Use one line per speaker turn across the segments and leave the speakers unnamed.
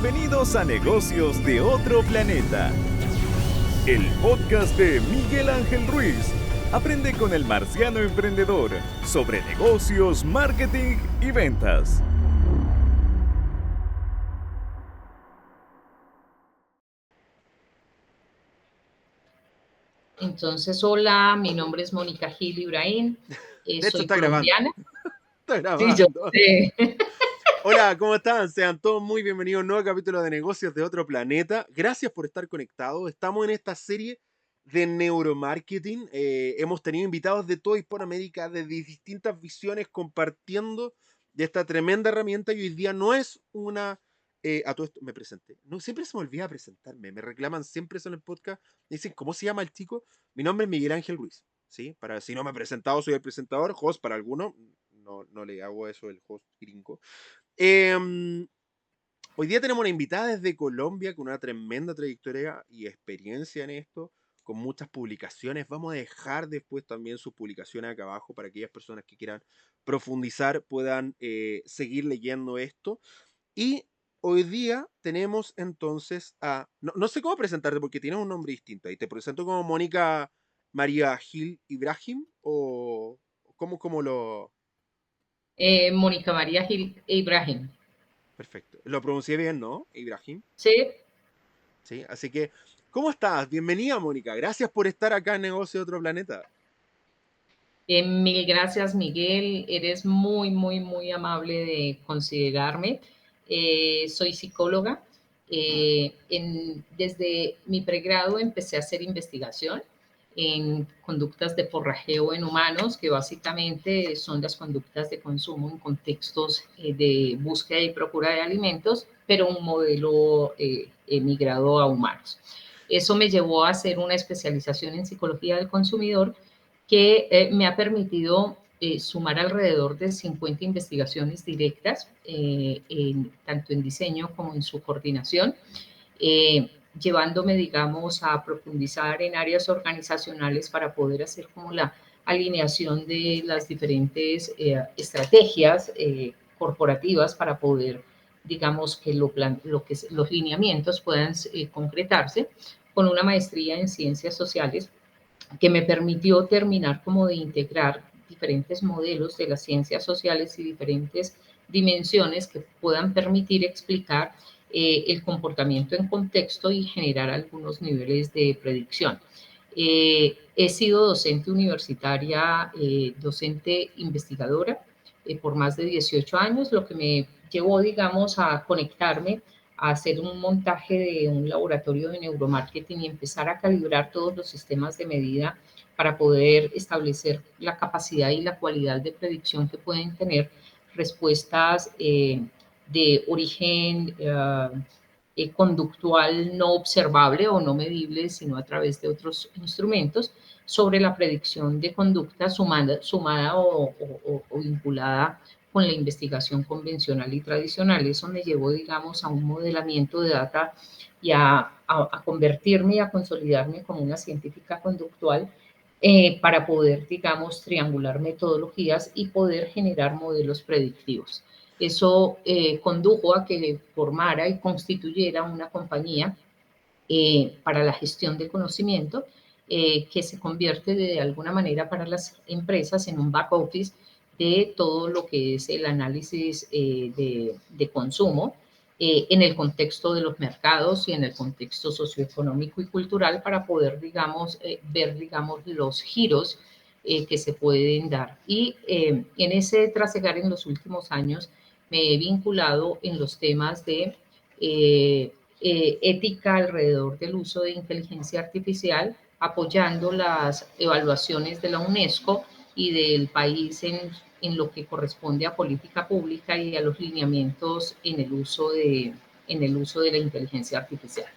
Bienvenidos a Negocios de Otro Planeta, el podcast de Miguel Ángel Ruiz. Aprende con el marciano emprendedor sobre negocios, marketing y ventas.
Entonces, hola, mi nombre es Mónica Gil Ibrahim,
De hecho,
soy
está grabando.
colombiana.
Está
Sí, yo
grabando.
sé.
Hola, ¿cómo están? Sean todos muy bienvenidos a un nuevo capítulo de Negocios de Otro Planeta. Gracias por estar conectados. Estamos en esta serie de neuromarketing. Hemos tenido invitados de toda Hispanoamérica, de distintas visiones, compartiendo de esta tremenda herramienta. Y hoy día no es una... a todo esto me presenté. No, siempre se me olvida presentarme. Me reclaman siempre eso en el podcast. Me dicen, ¿cómo se llama el chico? Mi nombre es Miguel Ángel Ruiz. ¿Sí? Para, si no me he presentado, soy el presentador, host para algunos. No le hago eso el host gringo. Hoy día tenemos una invitada desde Colombia con una tremenda trayectoria y experiencia en esto, con muchas publicaciones. Vamos a dejar después también sus publicaciones acá abajo para aquellas personas que quieran profundizar, puedan seguir leyendo esto. Y hoy día tenemos entonces a... No sé cómo presentarte porque tienes un nombre distinto. Y te presento como Mónica María Gil Ibrahim o cómo lo...
Mónica María Gil Ibrahim.
Perfecto. Lo pronuncié bien, ¿no? Ibrahim.
Sí,
Sí, así que, ¿cómo estás? Bienvenida, Mónica. Gracias por estar acá en Negocio de Otro Planeta.
mil gracias, Miguel. Eres muy, muy, muy amable de considerarme. Soy psicóloga. Desde mi pregrado empecé a hacer investigación en conductas de forrajeo en humanos, que básicamente son las conductas de consumo en contextos de búsqueda y procura de alimentos, pero un modelo migrado a humanos. Eso me llevó a hacer una especialización en psicología del consumidor que me ha permitido sumar alrededor de 50 investigaciones directas, tanto en diseño como en su coordinación, llevándome, digamos, a profundizar en áreas organizacionales para poder hacer como la alineación de las diferentes estrategias corporativas para poder, digamos, que los lineamientos puedan concretarse con una maestría en ciencias sociales que me permitió terminar como de integrar diferentes modelos de las ciencias sociales y diferentes dimensiones que puedan permitir explicar el comportamiento en contexto y generar algunos niveles de predicción. He sido docente universitaria, docente investigadora por más de 18 años, lo que me llevó, digamos, a conectarme a hacer un montaje de un laboratorio de neuromarketing y empezar a calibrar todos los sistemas de medida para poder establecer la capacidad y la cualidad de predicción que pueden tener respuestas de origen conductual no observable o no medible, sino a través de otros instrumentos, sobre la predicción de conducta sumada o vinculada con la investigación convencional y tradicional. Eso me llevó, digamos, a un modelamiento de data y a convertirme y a consolidarme como una científica conductual para poder, digamos, triangular metodologías y poder generar modelos predictivos. Eso condujo a que formara y constituyera una compañía para la gestión del conocimiento que se convierte de alguna manera para las empresas en un back office de todo lo que es el análisis de consumo en el contexto de los mercados y en el contexto socioeconómico y cultural para poder, digamos, ver, digamos, los giros que se pueden dar. Y en ese trasegar en los últimos años me he vinculado en los temas de ética alrededor del uso de inteligencia artificial, apoyando las evaluaciones de la UNESCO y del país en lo que corresponde a política pública y a los lineamientos en el uso de la inteligencia artificial.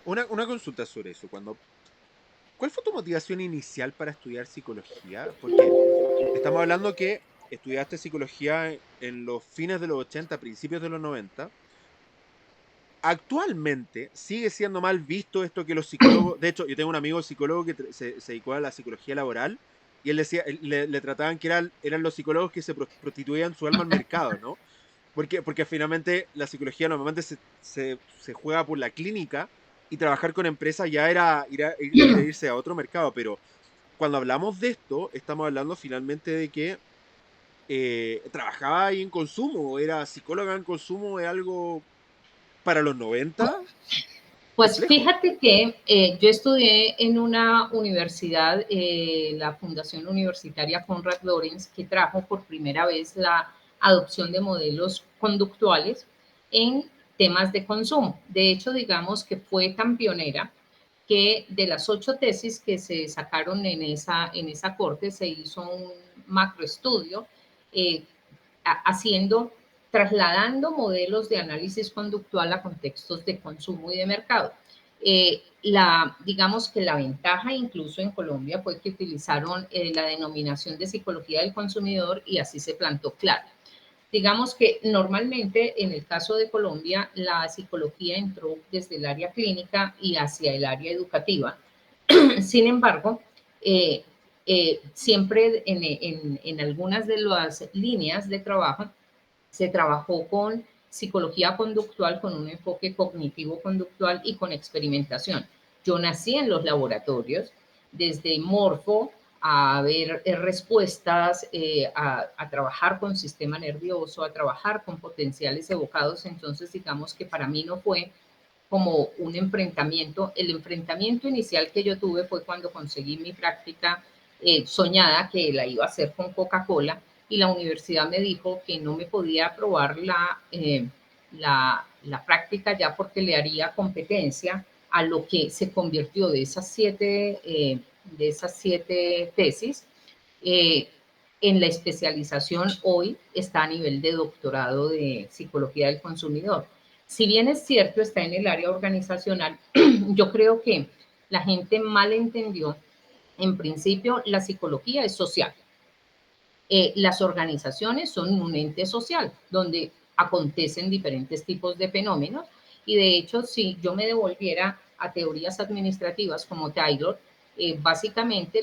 Una consulta sobre eso. ¿Cuál fue tu motivación inicial para estudiar psicología? Porque estamos hablando que estudiaste psicología en los fines de los 80, principios de los 90. Actualmente sigue siendo mal visto esto que los psicólogos... De hecho, yo tengo un amigo psicólogo que se dedicó a la psicología laboral y él decía, le trataban que eran los psicólogos que se prostituían su alma al mercado, ¿no? Porque finalmente la psicología normalmente se juega por la clínica y trabajar con empresas ya era irse a otro mercado, pero cuando hablamos de esto, estamos hablando finalmente de que trabajaba ahí en consumo, era psicóloga en consumo, es algo para los 90
Pues
complejo.
fíjate que yo estudié en una universidad, la Fundación Universitaria Konrad Lorenz, que trajo por primera vez la adopción de modelos conductuales en temas de consumo. De hecho, digamos que fue tan pionera que de las 8 tesis que se sacaron en esa corte se hizo un macroestudio eh, haciendo, trasladando modelos de análisis conductual a contextos de consumo y de mercado. Digamos que la ventaja incluso en Colombia fue que utilizaron la denominación de psicología del consumidor y así se plantó claro. Digamos que normalmente en el caso de Colombia la psicología entró desde el área clínica y hacia el área educativa. Sin embargo, siempre en algunas de las líneas de trabajo se trabajó con psicología conductual, con un enfoque cognitivo-conductual y con experimentación. Yo nací en los laboratorios, desde morfo a ver respuestas, a trabajar con sistema nervioso, a trabajar con potenciales evocados. Entonces, digamos que para mí no fue como un enfrentamiento. El enfrentamiento inicial que yo tuve fue cuando conseguí mi práctica soñada, que la iba a hacer con Coca-Cola, y la universidad me dijo que no me podía aprobar la práctica ya porque le haría competencia a lo que se convirtió de esas siete tesis. Eh, en la especialización hoy está a nivel de doctorado de psicología del consumidor. Si bien es cierto, está en el área organizacional, yo creo que la gente mal entendió. En principio, la psicología es social. Las organizaciones son un ente social donde acontecen diferentes tipos de fenómenos y de hecho si yo me devolviera a teorías administrativas como Taylor, básicamente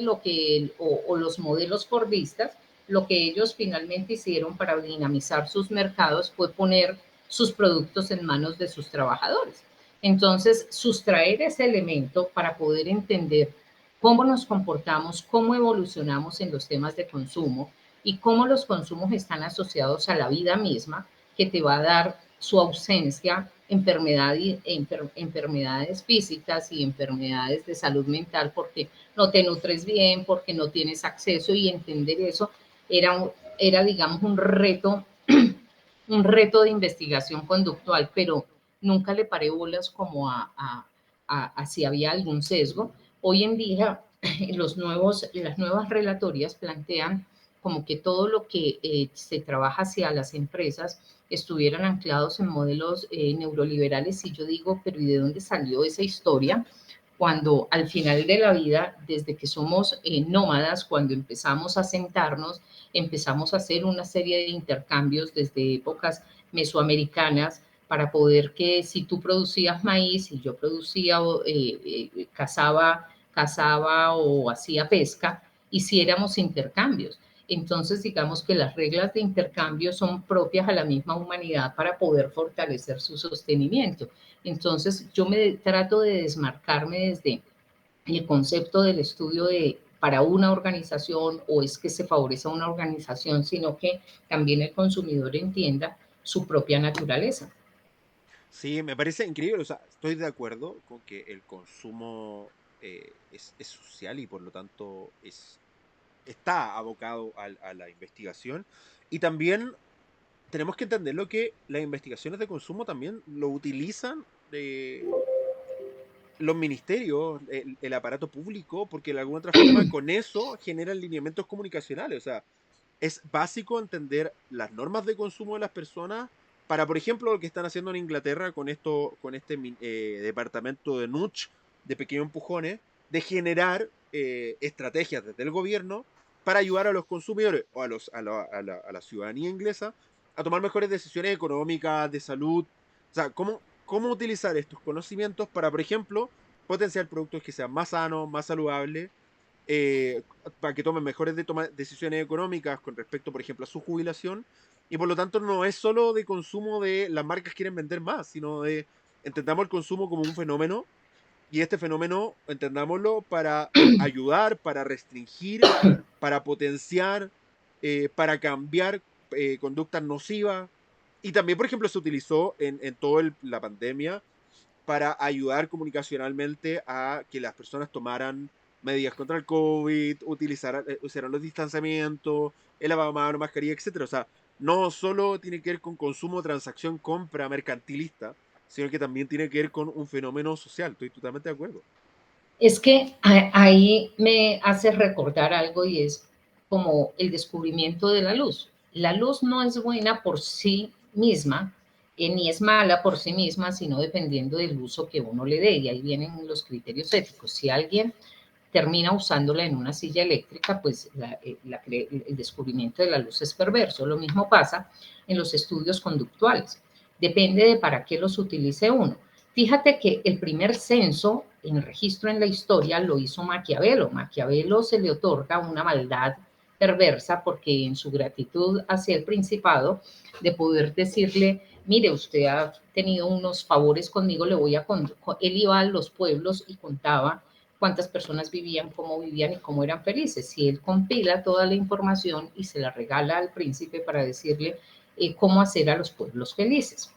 o los modelos fordistas, lo que ellos finalmente hicieron para dinamizar sus mercados fue poner sus productos en manos de sus trabajadores. Entonces, sustraer ese elemento para poder entender cómo nos comportamos, cómo evolucionamos en los temas de consumo, y cómo los consumos están asociados a la vida misma, que te va a dar su ausencia, enfermedades físicas y enfermedades de salud mental, porque no te nutres bien, porque no tienes acceso, y entender eso era digamos, un reto de investigación conductual, pero nunca le paré bolas como a si había algún sesgo. Hoy en día, las nuevas relatorias plantean como que todo lo que se trabaja hacia las empresas estuvieran anclados en modelos neuroliberales, y yo digo, pero ¿y de dónde salió esa historia? Cuando al final de la vida, desde que somos nómadas, cuando empezamos a sentarnos, empezamos a hacer una serie de intercambios desde épocas mesoamericanas para poder que si tú producías maíz y yo producía, cazaba o hacía pesca, hiciéramos intercambios. Entonces, digamos que las reglas de intercambio son propias a la misma humanidad para poder fortalecer su sostenimiento. Entonces, yo me trato de desmarcarme desde el concepto del estudio para una organización o es que se favorece a una organización, sino que también el consumidor entienda su propia naturaleza.
Sí, me parece increíble, o sea, estoy de acuerdo con que el consumo es social y por lo tanto está abocado a la investigación. Y también tenemos que entender lo que las investigaciones de consumo también lo utilizan los ministerios, el aparato público, porque de alguna otra forma con eso generan lineamientos comunicacionales. O sea, es básico entender las normas de consumo de las personas para, por ejemplo, lo que están haciendo en Inglaterra con este departamento de Nudge, de pequeños empujones, de generar estrategias desde el gobierno para ayudar a los consumidores o a la ciudadanía inglesa a tomar mejores decisiones económicas, de salud. O sea, cómo utilizar estos conocimientos para, por ejemplo, potenciar productos que sean más sanos, más saludables, para que tomen mejores decisiones económicas con respecto, por ejemplo, a su jubilación Y por lo tanto no es solo de consumo de las marcas quieren vender más, sino de entendamos el consumo como un fenómeno y este fenómeno entendámoslo para ayudar, para restringir, para potenciar, para cambiar conductas nocivas. Y también, por ejemplo, se utilizó en toda la pandemia para ayudar comunicacionalmente a que las personas tomaran medidas contra el COVID, usaran los distanciamientos, el lavado de manos, mascarilla, etcétera. O sea, no solo tiene que ver con consumo, transacción, compra mercantilista, sino que también tiene que ver con un fenómeno social. Estoy totalmente de acuerdo.
Es que ahí me hace recordar algo y es como el descubrimiento de la luz. La luz no es buena por sí misma, ni es mala por sí misma, sino dependiendo del uso que uno le dé. Y ahí vienen los criterios éticos. Si alguien termina usándola en una silla eléctrica, pues el descubrimiento de la luz es perverso. Lo mismo pasa en los estudios conductuales. Depende de para qué los utilice uno. Fíjate que el primer censo en el registro en la historia lo hizo Maquiavelo. Maquiavelo se le otorga una maldad perversa porque en su gratitud hacia el principado de poder decirle, mire, usted ha tenido unos favores conmigo, le voy a... Él iba a los pueblos y contaba cuántas personas vivían, cómo vivían y cómo eran felices. Si él compila toda la información y se la regala al príncipe para decirle cómo hacer a los pueblos felices,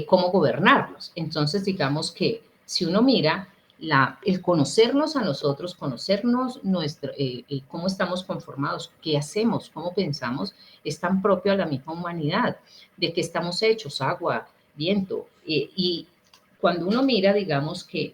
cómo gobernarlos. Entonces, digamos que si uno mira el conocernos a nosotros, conocernos cómo estamos conformados, qué hacemos, cómo pensamos, es tan propio a la misma humanidad, de qué estamos hechos, agua, viento. Y cuando uno mira, digamos que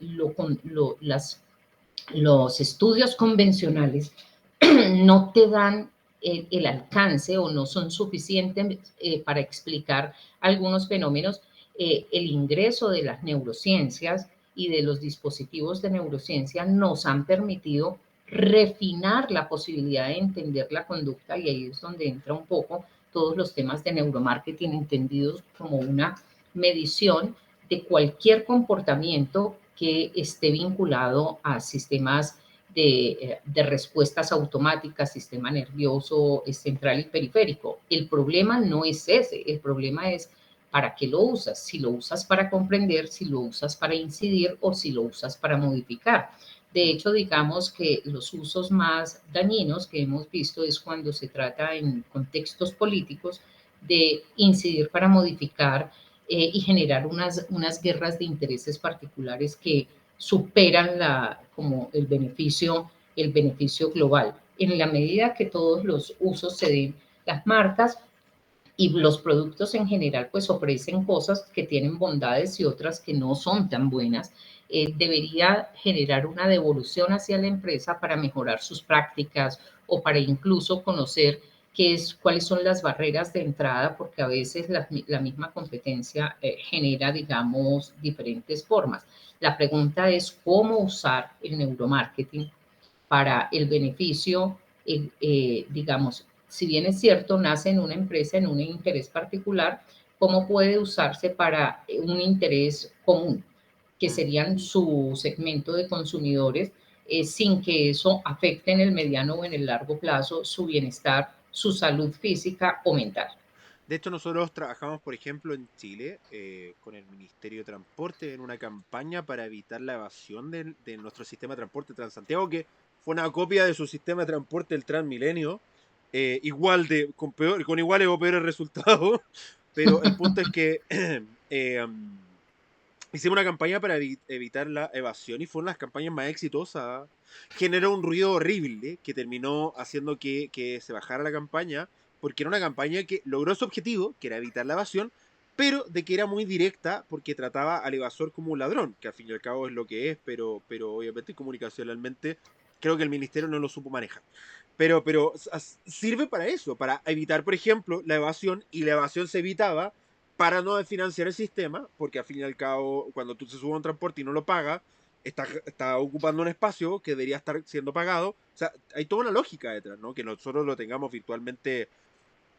los estudios convencionales no te dan el alcance o no son suficientes para explicar algunos fenómenos. El ingreso de las neurociencias y de los dispositivos de neurociencia nos han permitido refinar la posibilidad de entender la conducta y ahí es donde entra un poco todos los temas de neuromarketing entendidos como una medición de cualquier comportamiento que esté vinculado a sistemas de respuestas automáticas, sistema nervioso central y periférico. El problema no es ese, el problema es para qué lo usas, si lo usas para comprender, si lo usas para incidir o si lo usas para modificar. De hecho, digamos que los usos más dañinos que hemos visto es cuando se trata en contextos políticos de incidir para modificar y generar unas guerras de intereses particulares que superan como el beneficio global. En la medida que todos los usos se den, las marcas y los productos en general pues ofrecen cosas que tienen bondades y otras que no son tan buenas. Debería generar una devolución hacia la empresa para mejorar sus prácticas o para incluso conocer cuáles son las barreras de entrada, porque a veces la misma competencia genera, digamos, diferentes formas. La pregunta es cómo usar el neuromarketing para el beneficio, digamos, si bien es cierto, nace en una empresa, en un interés particular, cómo puede usarse para un interés común, que serían su segmento de consumidores, sin que eso afecte en el mediano o en el largo plazo su bienestar, su salud física o mental.
De hecho, nosotros trabajamos, por ejemplo, en Chile con el Ministerio de Transporte en una campaña para evitar la evasión de nuestro sistema de transporte Transantiago, que fue una copia de su sistema de transporte el Transmilenio, con iguales o peores resultados, pero el punto es que hicimos una campaña para evitar la evasión y fue una de las campañas más exitosas. Generó un ruido horrible que terminó haciendo que se bajara la campaña, porque era una campaña que logró su objetivo, que era evitar la evasión, pero de que era muy directa porque trataba al evasor como un ladrón, que al fin y al cabo es lo que es, pero obviamente comunicacionalmente creo que el ministerio no lo supo manejar. Pero sirve para eso, para evitar, por ejemplo, la evasión, y la evasión se evitaba para no financiar el sistema, porque al fin y al cabo, cuando tú te subes a un transporte y no lo pagas, está ocupando un espacio que debería estar siendo pagado. O sea, hay toda una lógica detrás, ¿no? Que nosotros lo tengamos virtualmente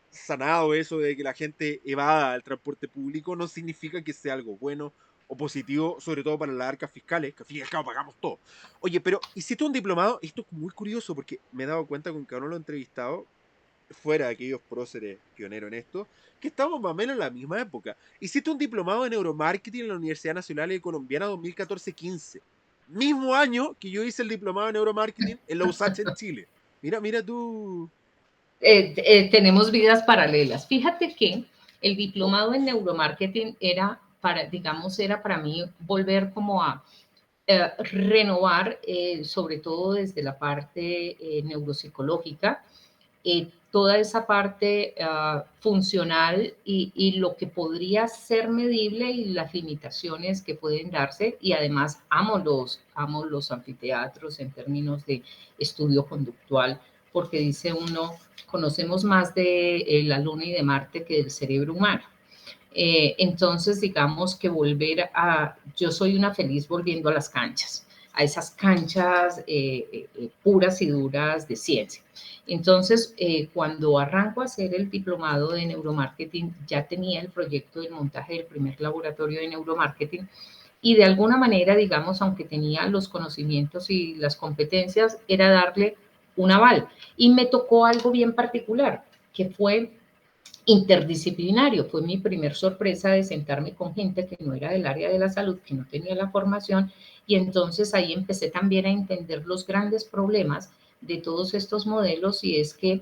sanado, eso de que la gente evada el transporte público, no significa que sea algo bueno o positivo, sobre todo para las arcas fiscales, que al fin y al cabo pagamos todo. Oye, pero hiciste un diplomado, esto es muy curioso porque me he dado cuenta con que uno lo he entrevistado, fuera de aquellos próceres pioneros en esto, que estamos más o menos en la misma época. Hiciste un diplomado en neuromarketing en la Universidad Nacional Colombiana 2014-15. Mismo año que yo hice el diplomado en neuromarketing en la USACH en Chile. Mira, mira tú.
Tenemos vidas paralelas. Fíjate que el diplomado en neuromarketing era para, digamos, era para mí volver como a renovar, sobre todo desde la parte neuropsicológica, toda esa parte funcional y lo que podría ser medible y las limitaciones que pueden darse. Y además amo los anfiteatros en términos de estudio conductual, porque dice uno, conocemos más de la Luna y de Marte que del cerebro humano. Entonces, digamos que yo soy una feliz volviendo a las canchas, a esas canchas puras y duras de ciencia. Entonces, cuando arranco a hacer el diplomado de neuromarketing, ya tenía el proyecto del montaje del primer laboratorio de neuromarketing y de alguna manera, digamos, aunque tenía los conocimientos y las competencias, era darle un aval. Y me tocó algo bien particular, que fue interdisciplinario. Fue mi primer sorpresa de sentarme con gente que no era del área de la salud, que no tenía la formación, y entonces ahí empecé también a entender los grandes problemas de todos estos modelos, y es que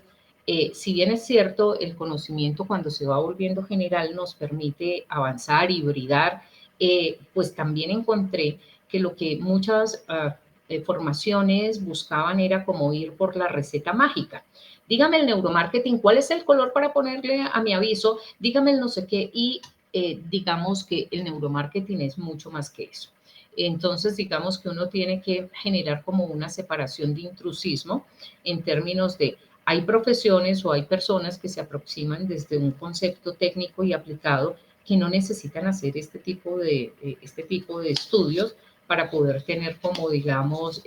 si bien es cierto, el conocimiento cuando se va volviendo general nos permite avanzar, hibridar, pues también encontré que lo que muchas formaciones buscaban era como ir por la receta mágica. Dígame el neuromarketing, ¿cuál es el color para ponerle a mi aviso? Dígame el no sé qué y digamos que el neuromarketing es mucho más que eso. Entonces, digamos que uno tiene que generar como una separación de intrusismo en términos de hay profesiones o hay personas que se aproximan desde un concepto técnico y aplicado que no necesitan hacer este tipo de estudios para poder tener como, digamos,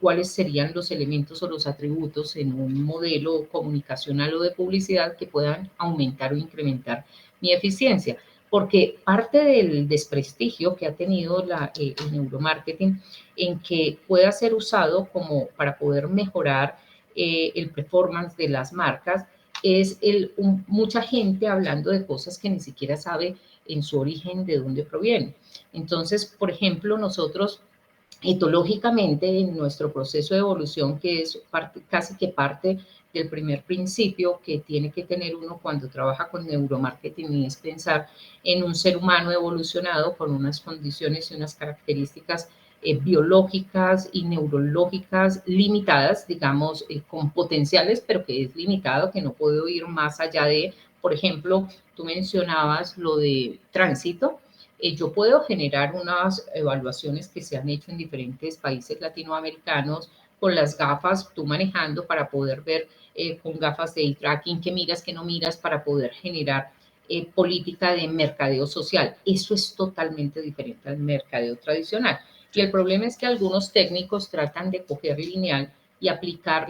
cuáles serían los elementos o los atributos en un modelo comunicacional o de publicidad que puedan aumentar o incrementar mi eficiencia. Porque parte del desprestigio que ha tenido el neuromarketing en que pueda ser usado como para poder mejorar el performance de las marcas es mucha gente hablando de cosas que ni siquiera sabe en su origen de dónde proviene. Entonces, por ejemplo, nosotros etológicamente en nuestro proceso de evolución, que es casi que parte del primer principio que tiene que tener uno cuando trabaja con neuromarketing, y es pensar en un ser humano evolucionado con unas condiciones y unas características biológicas y neurológicas limitadas, digamos, con potenciales, pero que es limitado, que no puedo ir más allá de, por ejemplo, tú mencionabas lo de tránsito. Yo puedo generar unas evaluaciones que se han hecho en diferentes países latinoamericanos con las gafas, tú manejando para poder ver con gafas de eye tracking qué miras, qué no miras, para poder generar política de mercadeo social. Eso es totalmente diferente al mercadeo tradicional. Y el problema es que algunos técnicos tratan de coger lineal y aplicar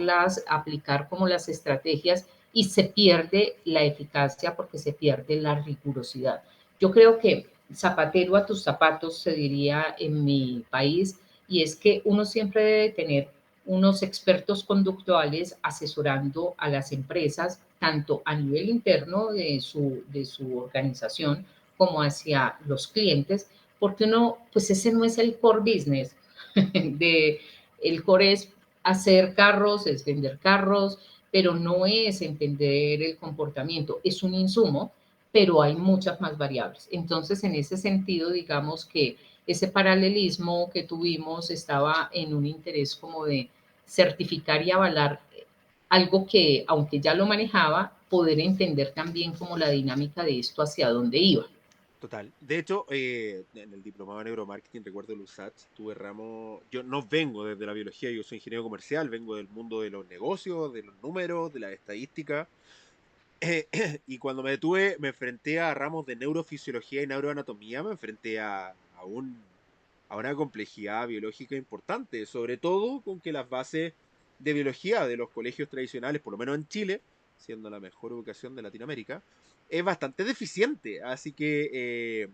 como las estrategias, y se pierde la eficacia porque se pierde la rigurosidad. Yo creo que zapatero a tus zapatos, se diría en mi país, y es que uno siempre debe tener unos expertos conductuales asesorando a las empresas, tanto a nivel interno de su organización como hacia los clientes, porque uno, pues ese no es el core business. El core es hacer carros, es vender carros, pero no es entender el comportamiento, es un insumo, pero hay muchas más variables. Entonces, en ese sentido, digamos que ese paralelismo que tuvimos estaba en un interés como de certificar y avalar algo que, aunque ya lo manejaba, poder entender también como la dinámica de esto hacia dónde iba.
Total. De hecho, en el diplomado de neuromarketing, recuerdo el USAT, tuve ramo. Yo no vengo desde la biología, yo soy ingeniero comercial, vengo del mundo de los negocios, de los números, de la estadística. Y cuando me detuve, me enfrenté a ramos de neurofisiología y neuroanatomía, me enfrenté a una complejidad biológica importante, sobre todo con que las bases de biología de los colegios tradicionales, por lo menos en Chile, siendo la mejor educación de Latinoamérica, es bastante deficiente. Así que,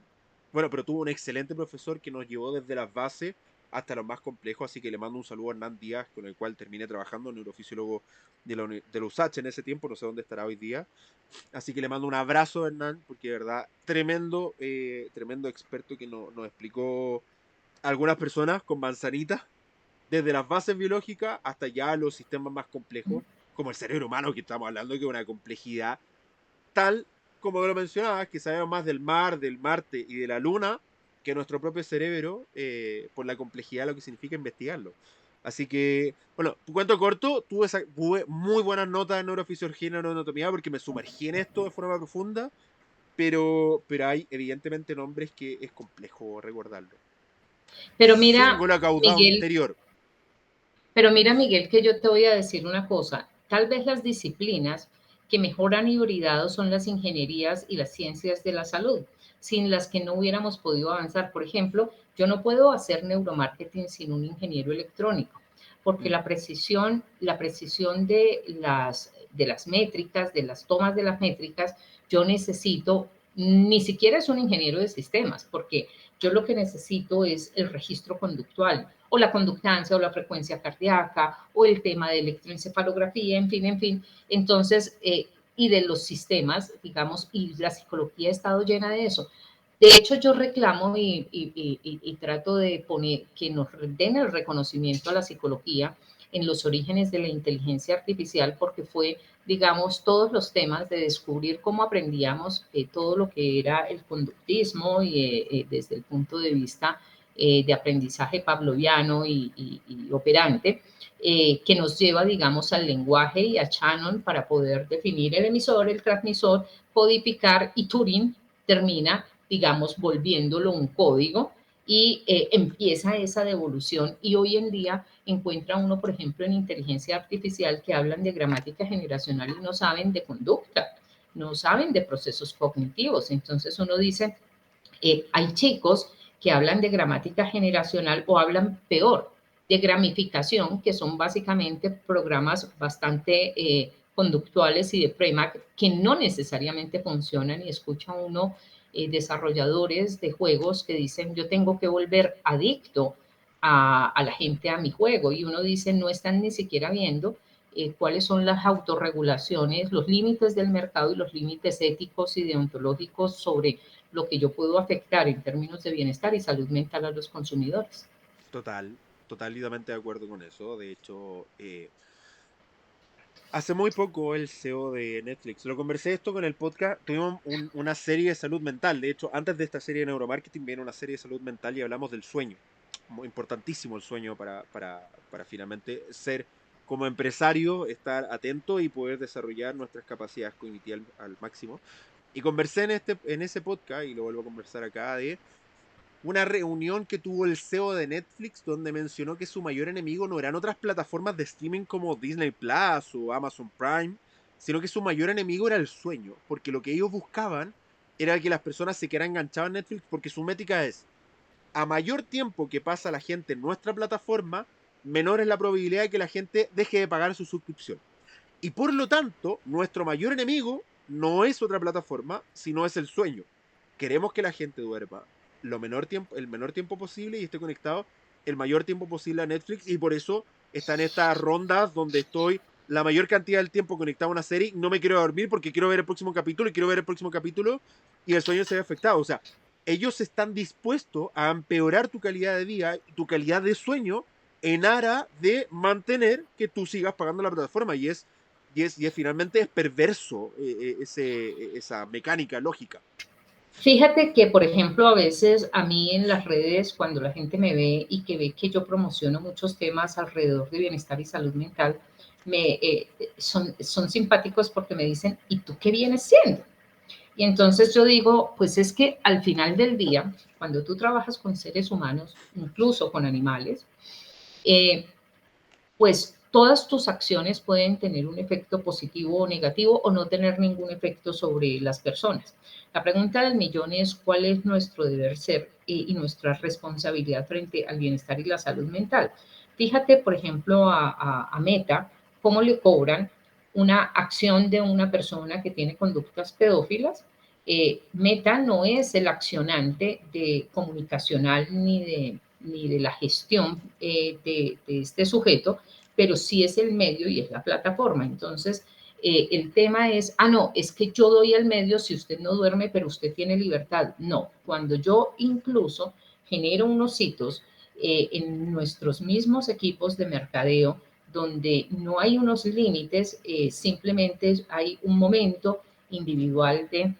bueno, pero tuvo un excelente profesor que nos llevó desde las bases hasta los más complejos, así que le mando un saludo a Hernán Díaz, con el cual terminé trabajando, neurofisiólogo de la USACH en ese tiempo, no sé dónde estará hoy día. Así que le mando un abrazo a Hernán, porque de verdad, tremendo experto que nos explicó a algunas personas con manzanitas, desde las bases biológicas hasta ya los sistemas más complejos, como el cerebro humano, que estamos hablando, que es una complejidad tal como lo mencionabas, que sabemos más del mar, del Marte y de la Luna que nuestro propio cerebro, por la complejidad de lo que significa investigarlo. Así que, bueno, cuento corto, tuve muy buenas notas en neurofisiología y neuroanatomía porque me sumergí en esto de forma profunda, pero hay evidentemente nombres que es complejo recordarlo.
Pero mira,
Cíngulo acaudado
Miguel,
anterior.
Pero mira, Miguel, que yo te voy a decir una cosa. Tal vez las disciplinas que mejor han hibridado son las ingenierías y las ciencias de la salud, sin las que no hubiéramos podido avanzar. Por ejemplo, yo no puedo hacer neuromarketing sin un ingeniero electrónico, porque
Mm.
la precisión de las métricas, de las tomas de las métricas, yo necesito, ni siquiera es un ingeniero de sistemas, porque yo lo que necesito es el registro conductual o la conductancia o la frecuencia cardíaca o el tema de electroencefalografía, en fin, en fin. Entonces, y de los sistemas, digamos, y la psicología ha estado llena de eso. De hecho, yo reclamo y trato de poner que nos den el reconocimiento a la psicología en los orígenes de la inteligencia artificial, porque fue, digamos, todos los temas de descubrir cómo aprendíamos todo lo que era el conductismo y desde el punto de vista de aprendizaje pavloviano y operante, que nos lleva, digamos, al lenguaje y a Shannon para poder definir el emisor, el transmisor, codificar, y Turing termina, digamos, volviéndolo un código y empieza esa devolución. Y hoy en día encuentra uno, por ejemplo, en inteligencia artificial que hablan de gramática generacional y no saben de conducta, no saben de procesos cognitivos. Entonces uno dice, hay chicos que hablan de gramática generacional o hablan peor de gramificación, que son básicamente programas bastante conductuales y de Premack que no necesariamente funcionan, y escucha uno desarrolladores de juegos que dicen yo tengo que volver adicto a la gente a mi juego, y uno dice no están ni siquiera viendo cuáles son las autorregulaciones, los límites del mercado y los límites éticos y deontológicos sobre lo que yo puedo afectar en términos de bienestar y salud mental a los consumidores.
Totalmente de acuerdo con eso. De hecho, hace muy poco el CEO de Netflix, lo conversé esto con el podcast, tuvimos una serie de salud mental. De hecho, antes de esta serie de neuromarketing viene una serie de salud mental y hablamos del sueño. Muy importantísimo el sueño para finalmente ser como empresario, estar atento y poder desarrollar nuestras capacidades cognitivas al máximo. Y conversé en ese podcast, y lo vuelvo a conversar acá, de una reunión que tuvo el CEO de Netflix donde mencionó que su mayor enemigo no eran otras plataformas de streaming como Disney Plus o Amazon Prime, sino que su mayor enemigo era el sueño, porque lo que ellos buscaban era que las personas se quedaran enganchadas en Netflix, porque su métrica es, a mayor tiempo que pasa la gente en nuestra plataforma, menor es la probabilidad de que la gente deje de pagar su suscripción. Y por lo tanto, nuestro mayor enemigo no es otra plataforma, sino es el sueño. Queremos que la gente duerma el menor tiempo posible y esté conectado el mayor tiempo posible a Netflix, y por eso están estas rondas donde estoy la mayor cantidad del tiempo conectado a una serie, no me quiero dormir porque quiero ver el próximo capítulo y quiero ver el próximo capítulo, y el sueño se ve afectado. O sea, ellos están dispuestos a empeorar tu calidad de vida y tu calidad de sueño en aras de mantener que tú sigas pagando la plataforma, y finalmente es perverso, esa mecánica lógica.
Fíjate que, por ejemplo, a veces a mí en las redes, cuando la gente me ve y que ve que yo promociono muchos temas alrededor de bienestar y salud mental, son simpáticos porque me dicen, ¿y tú qué vienes siendo? Y entonces yo digo, pues es que al final del día, cuando tú trabajas con seres humanos, incluso con animales, eh, pues todas tus acciones pueden tener un efecto positivo o negativo o no tener ningún efecto sobre las personas. La pregunta del millón es cuál es nuestro deber ser y nuestra responsabilidad frente al bienestar y la salud mental. Fíjate, por ejemplo, a Meta, cómo le cobran una acción de una persona que tiene conductas pedófilas. Meta no es el accionante de comunicacional ni de la gestión de este sujeto, pero sí es el medio y es la plataforma. Entonces, el tema es, no, es que yo doy el medio si usted no duerme, pero usted tiene libertad. No, cuando yo incluso genero unos hitos en nuestros mismos equipos de mercadeo, donde no hay unos límites, simplemente hay un momento individual de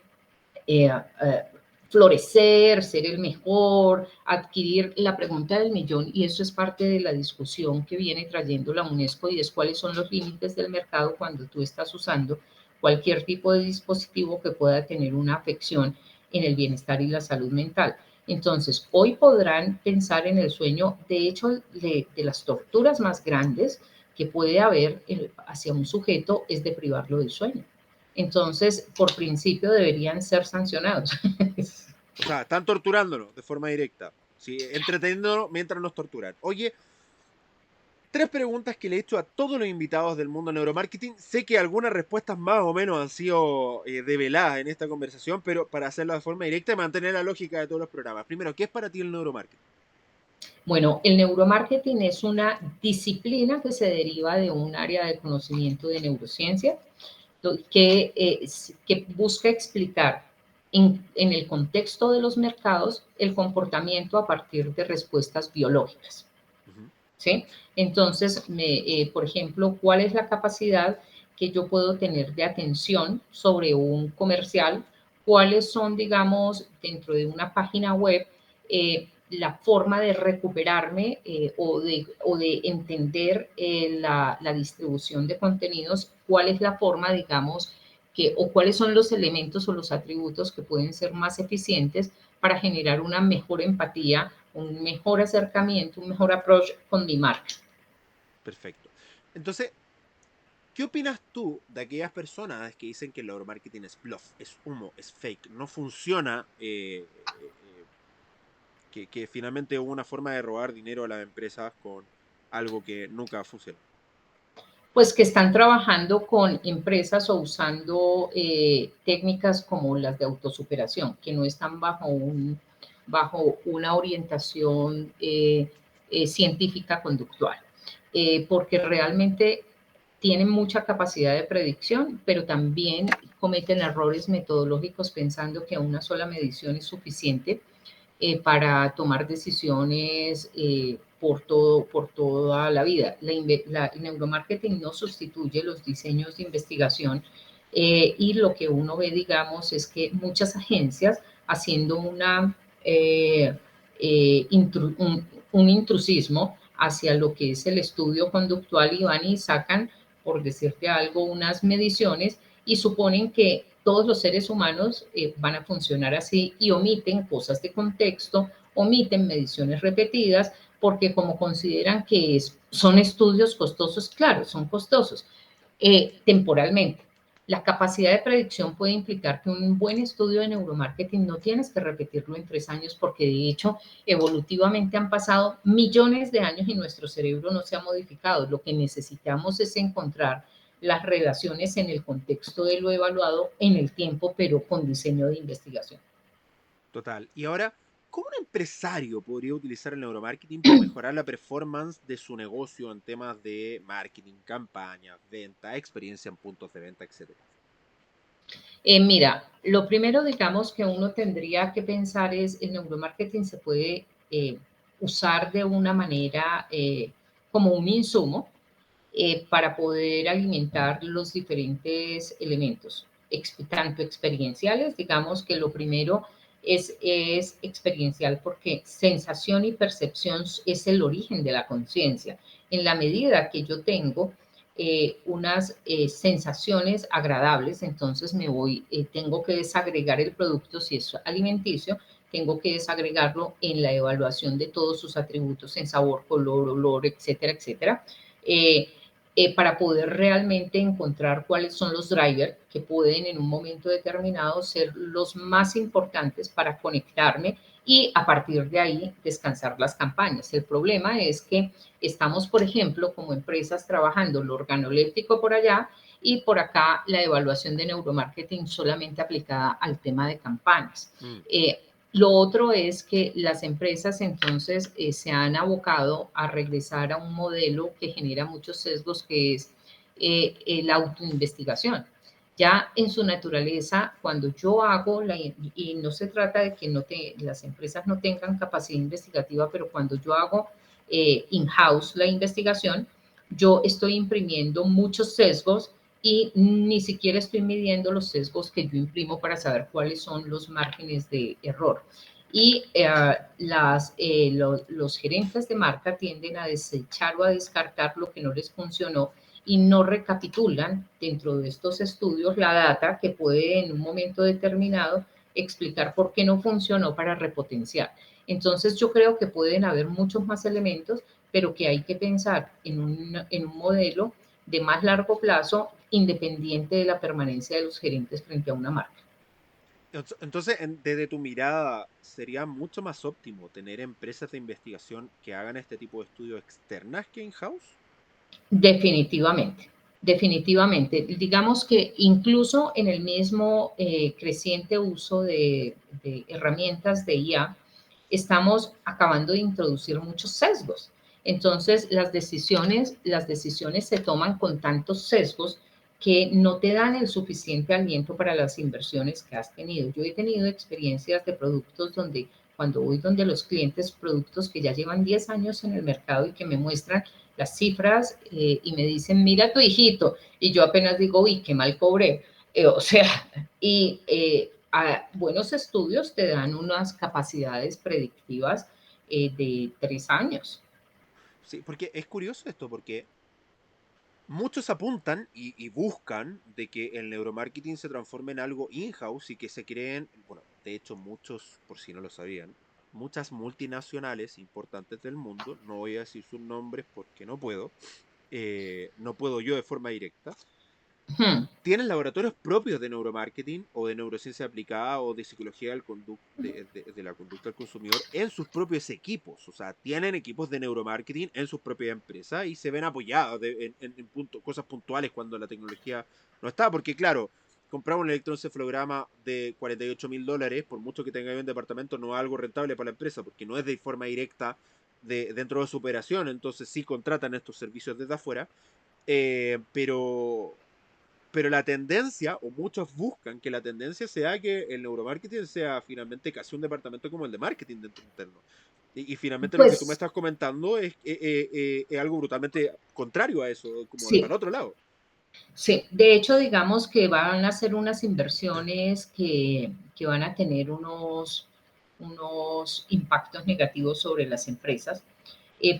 eh, eh, florecer, ser el mejor, adquirir la pregunta del millón, y eso es parte de la discusión que viene trayendo la UNESCO, y es cuáles son los límites del mercado cuando tú estás usando cualquier tipo de dispositivo que pueda tener una afección en el bienestar y la salud mental. Entonces, hoy podrán pensar en el sueño. De hecho, de las torturas más grandes que puede haber hacia un sujeto es de privarlo del sueño. Entonces, por principio, deberían ser sancionados.
O sea, están torturándonos de forma directa. ¿Sí? Entreteniéndonos mientras nos torturan. Oye, tres preguntas que le he hecho a todos los invitados del mundo neuromarketing. Sé que algunas respuestas más o menos han sido develadas en esta conversación, pero para hacerlo de forma directa y mantener la lógica de todos los programas. Primero, ¿qué es para ti el neuromarketing?
Bueno, el neuromarketing es una disciplina que se deriva de un área de conocimiento de neurociencia que busca explicar en el contexto de los mercados el comportamiento a partir de respuestas biológicas. ¿Sí? Entonces, por ejemplo, ¿cuál es la capacidad que yo puedo tener de atención sobre un comercial? ¿Cuáles son, digamos, dentro de una página web, la forma de recuperarme o de entender la distribución de contenidos? ¿Cuál es la forma, digamos, o cuáles son los elementos o los atributos que pueden ser más eficientes para generar una mejor empatía, un mejor acercamiento, un mejor approach con mi marca?
Perfecto. Entonces, ¿qué opinas tú de aquellas personas que dicen que el neuromarketing es bluff, es humo, es fake, no funciona, que finalmente hubo una forma de robar dinero a las empresas con algo que nunca funcionó?
Pues que están trabajando con empresas o usando técnicas como las de autosuperación, que no están bajo una orientación científica conductual, porque realmente tienen mucha capacidad de predicción, pero también cometen errores metodológicos pensando que una sola medición es suficiente para tomar decisiones por toda la vida. El neuromarketing no sustituye los diseños de investigación y lo que uno ve, digamos, es que muchas agencias haciendo un intrusismo hacia lo que es el estudio conductual y van y sacan, por decirte algo, unas mediciones y suponen que todos los seres humanos van a funcionar así y omiten cosas de contexto, omiten mediciones repetidas, porque como consideran que son estudios costosos, claro, son costosos temporalmente. La capacidad de predicción puede implicar que un buen estudio de neuromarketing no tienes que repetirlo en 3 años porque de hecho evolutivamente han pasado millones de años y nuestro cerebro no se ha modificado. Lo que necesitamos es encontrar las relaciones en el contexto de lo evaluado en el tiempo, pero con diseño de investigación.
Total. Y ahora, ¿cómo un empresario podría utilizar el neuromarketing para mejorar la performance de su negocio en temas de marketing, campañas, venta, experiencia en puntos de venta, etcétera?
Mira, lo primero, digamos, que uno tendría que pensar es el neuromarketing se puede usar de una manera como un insumo para poder alimentar los diferentes elementos, tanto experienciales, digamos que lo primero es experiencial porque sensación y percepción es el origen de la conciencia. En la medida que yo tengo unas sensaciones agradables, entonces tengo que desagregar el producto si es alimenticio, tengo que desagregarlo en la evaluación de todos sus atributos en sabor, color, olor, etcétera, etcétera. Para poder realmente encontrar cuáles son los drivers que pueden en un momento determinado ser los más importantes para conectarme y a partir de ahí descansar las campañas. El problema es que estamos, por ejemplo, como empresas trabajando lo organoléptico por allá y por acá la evaluación de neuromarketing solamente aplicada al tema de campañas. Lo otro es que las empresas entonces se han abocado a regresar a un modelo que genera muchos sesgos, que es la autoinvestigación. Ya en su naturaleza, cuando yo hago, y no se trata de que las empresas no tengan capacidad investigativa, pero cuando yo hago in-house la investigación, yo estoy imprimiendo muchos sesgos y ni siquiera estoy midiendo los sesgos que yo imprimo para saber cuáles son los márgenes de error. Y los gerentes de marca tienden a desechar o a descartar lo que no les funcionó y no recapitulan dentro de estos estudios la data que puede en un momento determinado explicar por qué no funcionó para repotenciar. Entonces yo creo que pueden haber muchos más elementos, pero que hay que pensar en un modelo de más largo plazo, independiente de la permanencia de los gerentes frente a una marca.
Entonces, desde tu mirada, ¿sería mucho más óptimo tener empresas de investigación que hagan este tipo de estudios externas que in-house?
Definitivamente, definitivamente. Digamos que incluso en el mismo creciente uso de herramientas de IA, estamos acabando de introducir muchos sesgos. Entonces, las decisiones se toman con tantos sesgos que no te dan el suficiente aliento para las inversiones que has tenido. Yo he tenido experiencias de productos donde cuando voy donde los clientes, productos que ya llevan 10 años en el mercado y que me muestran las cifras y me dicen, mira tu hijito, y yo apenas digo, uy, qué mal cobré. O sea, y buenos estudios te dan unas capacidades predictivas de 3 años.
Sí, porque es curioso esto, porque muchos apuntan y buscan de que el neuromarketing se transforme en algo in-house y que se creen, bueno, de hecho muchos, por si no lo sabían, muchas multinacionales importantes del mundo, no voy a decir sus nombres porque no puedo, no puedo yo de forma directa,
Hmm.
tienen laboratorios propios de neuromarketing o de neurociencia aplicada o de psicología de la conducta del consumidor en sus propios equipos. O sea, tienen equipos de neuromarketing en sus propias empresas y se ven apoyados en cosas puntuales cuando la tecnología no está. Porque claro, comprar un electroencefalograma de $48.000, por mucho que tenga un departamento, no es algo rentable para la empresa porque no es de forma directa dentro de su operación. Entonces sí contratan estos servicios desde afuera. Pero la tendencia, o muchos buscan que la tendencia sea que el neuromarketing sea finalmente casi un departamento como el de marketing dentro interno. Y finalmente lo que tú me
Pues
estás comentando es algo brutalmente contrario a eso, como para
sí,
el otro lado.
sí. De hecho, digamos que van a hacer unas inversiones que van a tener unos impactos negativos sobre las empresas.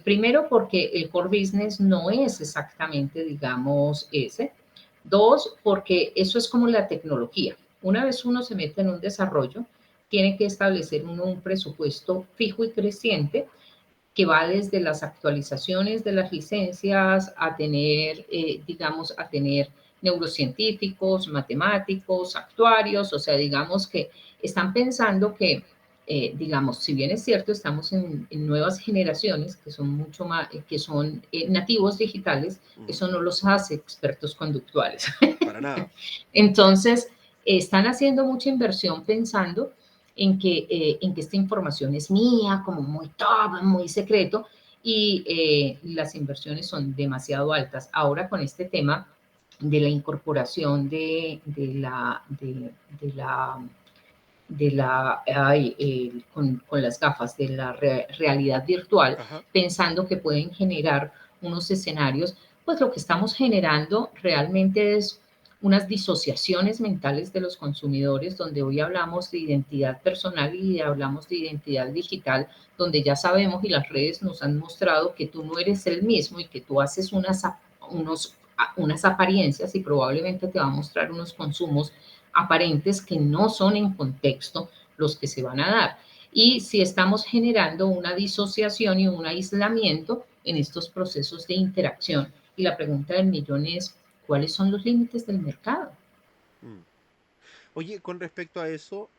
Primero, porque el core business no es exactamente, digamos, ese. Dos, porque eso es como la tecnología. Una vez uno se mete en un desarrollo, tiene que establecer uno un presupuesto fijo y creciente que va desde las actualizaciones de las licencias a tener, digamos, a tener neurocientíficos, matemáticos, actuarios, o sea, digamos que están pensando que, digamos, si bien es cierto, estamos en nuevas generaciones que son mucho más, que son nativos digitales,
Ujú.
eso no los hace expertos conductuales.
Para nada.
Entonces, están haciendo mucha inversión pensando en que esta información es mía, como muy top, muy secreto, y las inversiones son demasiado altas. Ahora con este tema de la incorporación con las gafas de la realidad virtual,
Ajá.
pensando que pueden generar unos escenarios, pues lo que estamos generando realmente es unas disociaciones mentales de los consumidores, donde hoy hablamos de identidad personal y hablamos de identidad digital, donde ya sabemos y las redes nos han mostrado que tú no eres el mismo y que tú haces unas apariencias y probablemente te va a mostrar unos consumos aparentes que no son en contexto los que se van a dar. Y si estamos generando una disociación y un aislamiento en estos procesos de interacción. Y la pregunta del millón es, ¿cuáles son los límites del mercado?
Mm. Oye, con respecto a eso,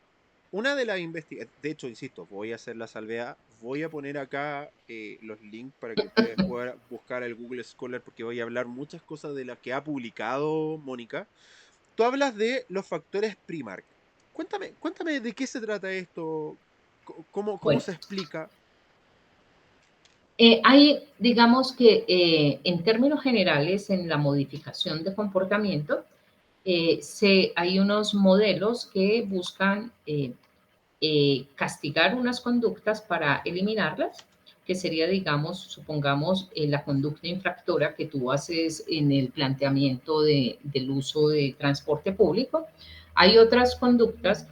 una de las investigaciones, de hecho, insisto, voy a hacer la salvedad, voy a poner acá los links para que ustedes puedan buscar el Google Scholar porque voy a hablar muchas cosas de las que ha publicado Mónica. Tú hablas de los factores Primark. Cuéntame de qué se trata esto. ¿Cómo
Bueno,
se explica?
hay, digamos que en términos generales, en la modificación de comportamiento, hay unos modelos que buscan castigar unas conductas para eliminarlas, que sería, digamos, supongamos, la conducta infractora que tú haces en el planteamiento del uso de transporte público. Hay otras conductas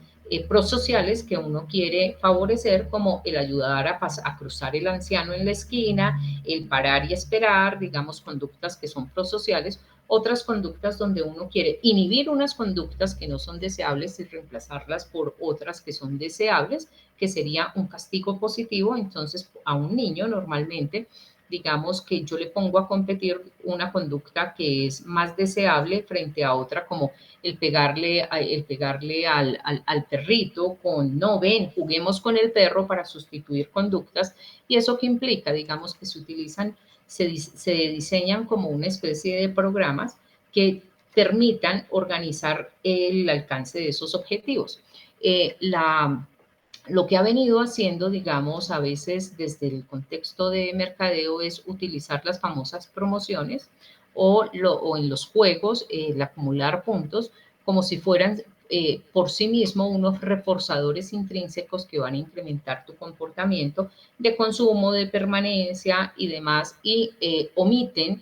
prosociales que uno quiere favorecer, como el ayudar a cruzar el anciano en la esquina, el parar y esperar, digamos, conductas que son prosociales. Otras conductas donde uno quiere inhibir unas conductas que no son deseables y reemplazarlas por otras que son deseables, que sería un castigo positivo. Entonces, a un niño normalmente, digamos que yo le pongo a competir una conducta que es más deseable frente a otra, como el pegarle al perrito con, no, ven, juguemos con el perro, para sustituir conductas. Y eso que implica, digamos, que se diseñan como una especie de programas que permitan organizar el alcance de esos objetivos. Lo que ha venido haciendo, digamos, a veces desde el contexto de mercadeo, es utilizar las famosas promociones o en los juegos, el acumular puntos como si fueran por sí mismo unos reforzadores intrínsecos que van a incrementar tu comportamiento de consumo, de permanencia y demás, y omiten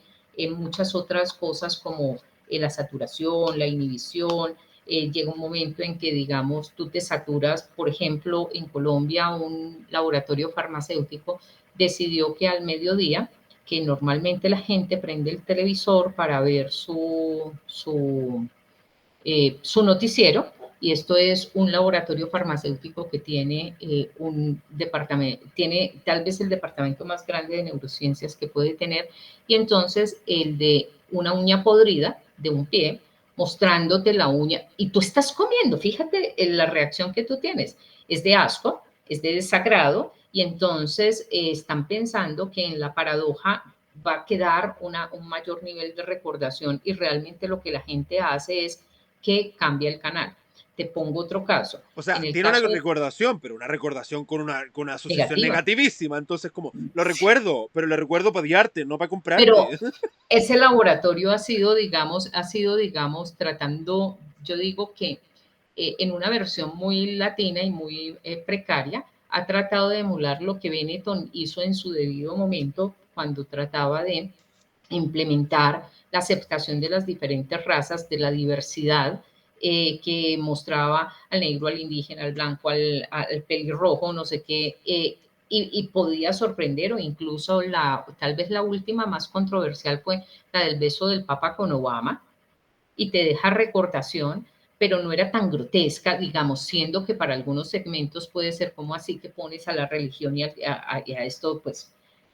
muchas otras cosas como la saturación, la inhibición. Llega un momento en que, digamos, tú te saturas. Por ejemplo, en Colombia, un laboratorio farmacéutico decidió que al mediodía, que normalmente la gente prende el televisor para ver su noticiero, y esto es un laboratorio farmacéutico que tiene un departamento, tiene tal vez el departamento más grande de neurociencias que puede tener, y entonces el de una uña podrida de un pie, mostrándote la uña, y tú estás comiendo, fíjate la reacción que tú tienes, es de asco, es de desagrado, y entonces están pensando que en la paradoja va a quedar un mayor nivel de recordación, y realmente lo que la gente hace es que cambia el canal. Te pongo otro caso.
O sea,
En el
tiene una
caso
recordación, pero una recordación con una asociación
negativa,
negativísima. Entonces, como, lo recuerdo, pero lo recuerdo para odiarte, no para comprarte.
pero ese laboratorio ha sido, digamos, tratando, yo digo que en una versión muy latina y muy precaria, ha tratado de emular lo que Benetton hizo en su debido momento cuando trataba de implementar la aceptación de las diferentes razas, de la diversidad, que mostraba al negro, al indígena, al blanco, al pelirrojo, no sé qué, y podía sorprender. O incluso tal vez la última más controversial fue la del beso del Papa con Obama, y te deja recordación, pero no era tan grotesca, digamos, siendo que para algunos segmentos puede ser como así que pones a la religión y a esto, pues.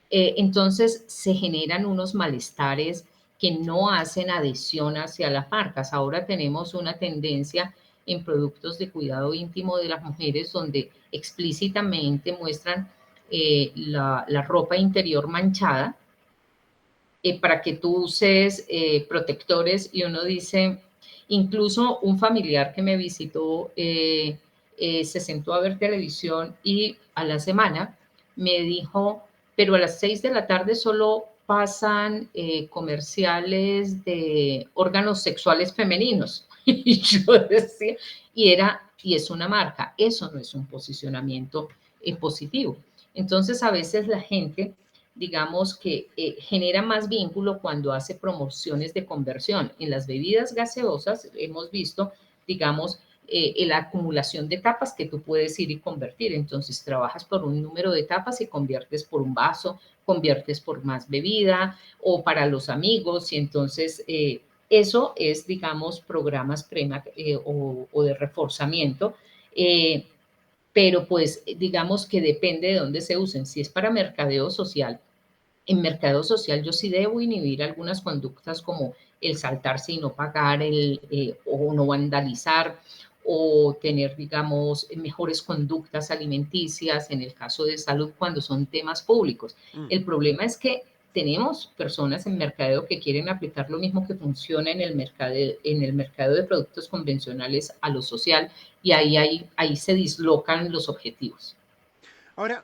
Entonces se generan unos malestares que no hacen adhesión hacia las marcas. Ahora tenemos una tendencia en productos de cuidado íntimo de las mujeres donde explícitamente muestran la ropa interior manchada, para que tú uses protectores, y uno dice, incluso un familiar que me visitó se sentó a ver televisión y a la semana me dijo, pero a las 6 de la tarde solo pasan comerciales de órganos sexuales femeninos. Y yo decía, y es una marca, eso no es un posicionamiento positivo. Entonces, a veces la gente, digamos que genera más vínculo cuando hace promociones de conversión. En las bebidas gaseosas hemos visto, digamos, la acumulación de tapas que tú puedes ir y convertir. Entonces trabajas por un número de tapas y conviertes por un vaso, conviertes por más bebida, o para los amigos, y entonces eso es, digamos, programas o de reforzamiento. Pero pues digamos que depende de dónde se usen. Si es para mercadeo social, en mercado social yo sí debo inhibir algunas conductas como el saltarse y no pagar, o no vandalizar, o tener, digamos, mejores conductas alimenticias en el caso de salud cuando son temas públicos.
Mm.
El problema es que tenemos personas en mercadeo que quieren aplicar lo mismo que funciona en el mercado de productos convencionales a lo social, y ahí se dislocan los objetivos.
Ahora,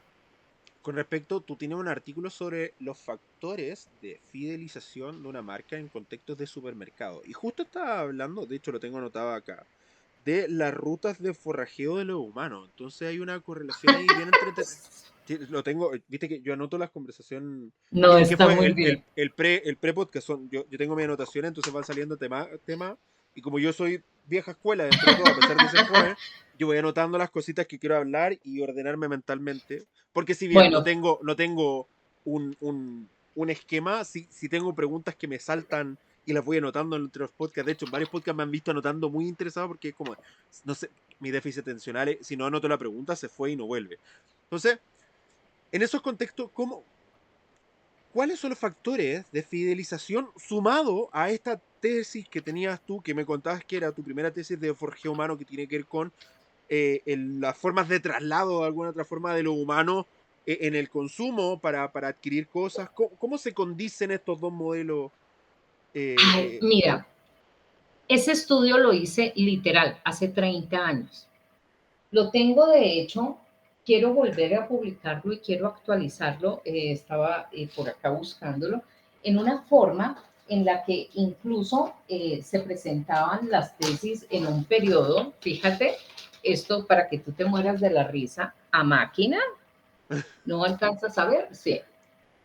con respecto, tú tienes un artículo sobre los factores de fidelización de una marca en contextos de supermercado. Y justo estaba hablando, de hecho lo tengo anotado acá, de las rutas de forrajeo de los humanos. Entonces hay una correlación ahí bien entretenida. Sí, lo tengo, viste que yo anoto las conversaciones.
No,
Es que
está
fue
muy bien.
el pre-podcast. Yo tengo mi anotación, entonces van saliendo tema. Y como yo soy vieja escuela dentro de todo, a pesar de ser joven, yo voy anotando las cositas que quiero hablar y ordenarme mentalmente. Porque si bien
Bueno,
no tengo un esquema, sí tengo preguntas que me saltan y las voy anotando entre los podcasts. De hecho, varios podcasts me han visto anotando muy interesado porque es como, no sé, mi déficit atencional, si no anoto la pregunta, se fue y no vuelve. Entonces, en esos contextos, ¿cuáles son los factores de fidelización sumado a esta tesis que tenías tú, que me contabas que era tu primera tesis de forjeo humano, que tiene que ver con las formas de traslado de alguna otra forma de lo humano en el consumo para adquirir cosas? ¿Cómo se condicen estos dos modelos? Eh,
ay,
eh,
mira, ese estudio lo hice literal hace 30 años. Lo tengo, de hecho, quiero volver a publicarlo y quiero actualizarlo. Estaba por acá buscándolo en una forma en la que incluso se presentaban las tesis en un periodo, fíjate, esto para que tú te mueras de la risa, a máquina, ¿no alcanzas a ver? Sí.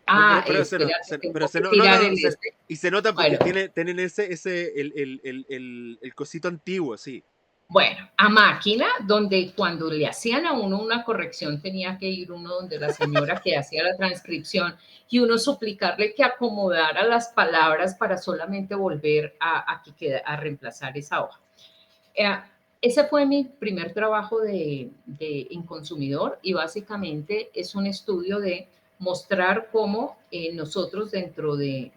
Ah, espérate,
pero
tengo
se
que
no, no,
tirar
no,
el este.
y se nota porque
Bueno,
tienen el cosito antiguo, sí.
Bueno, a máquina, donde cuando le hacían a uno una corrección tenía que ir uno donde la señora que hacía la transcripción y uno suplicarle que acomodara las palabras para solamente volver a reemplazar esa hoja. Eh, ese fue mi primer trabajo en consumidor y básicamente es un estudio de mostrar cómo nosotros de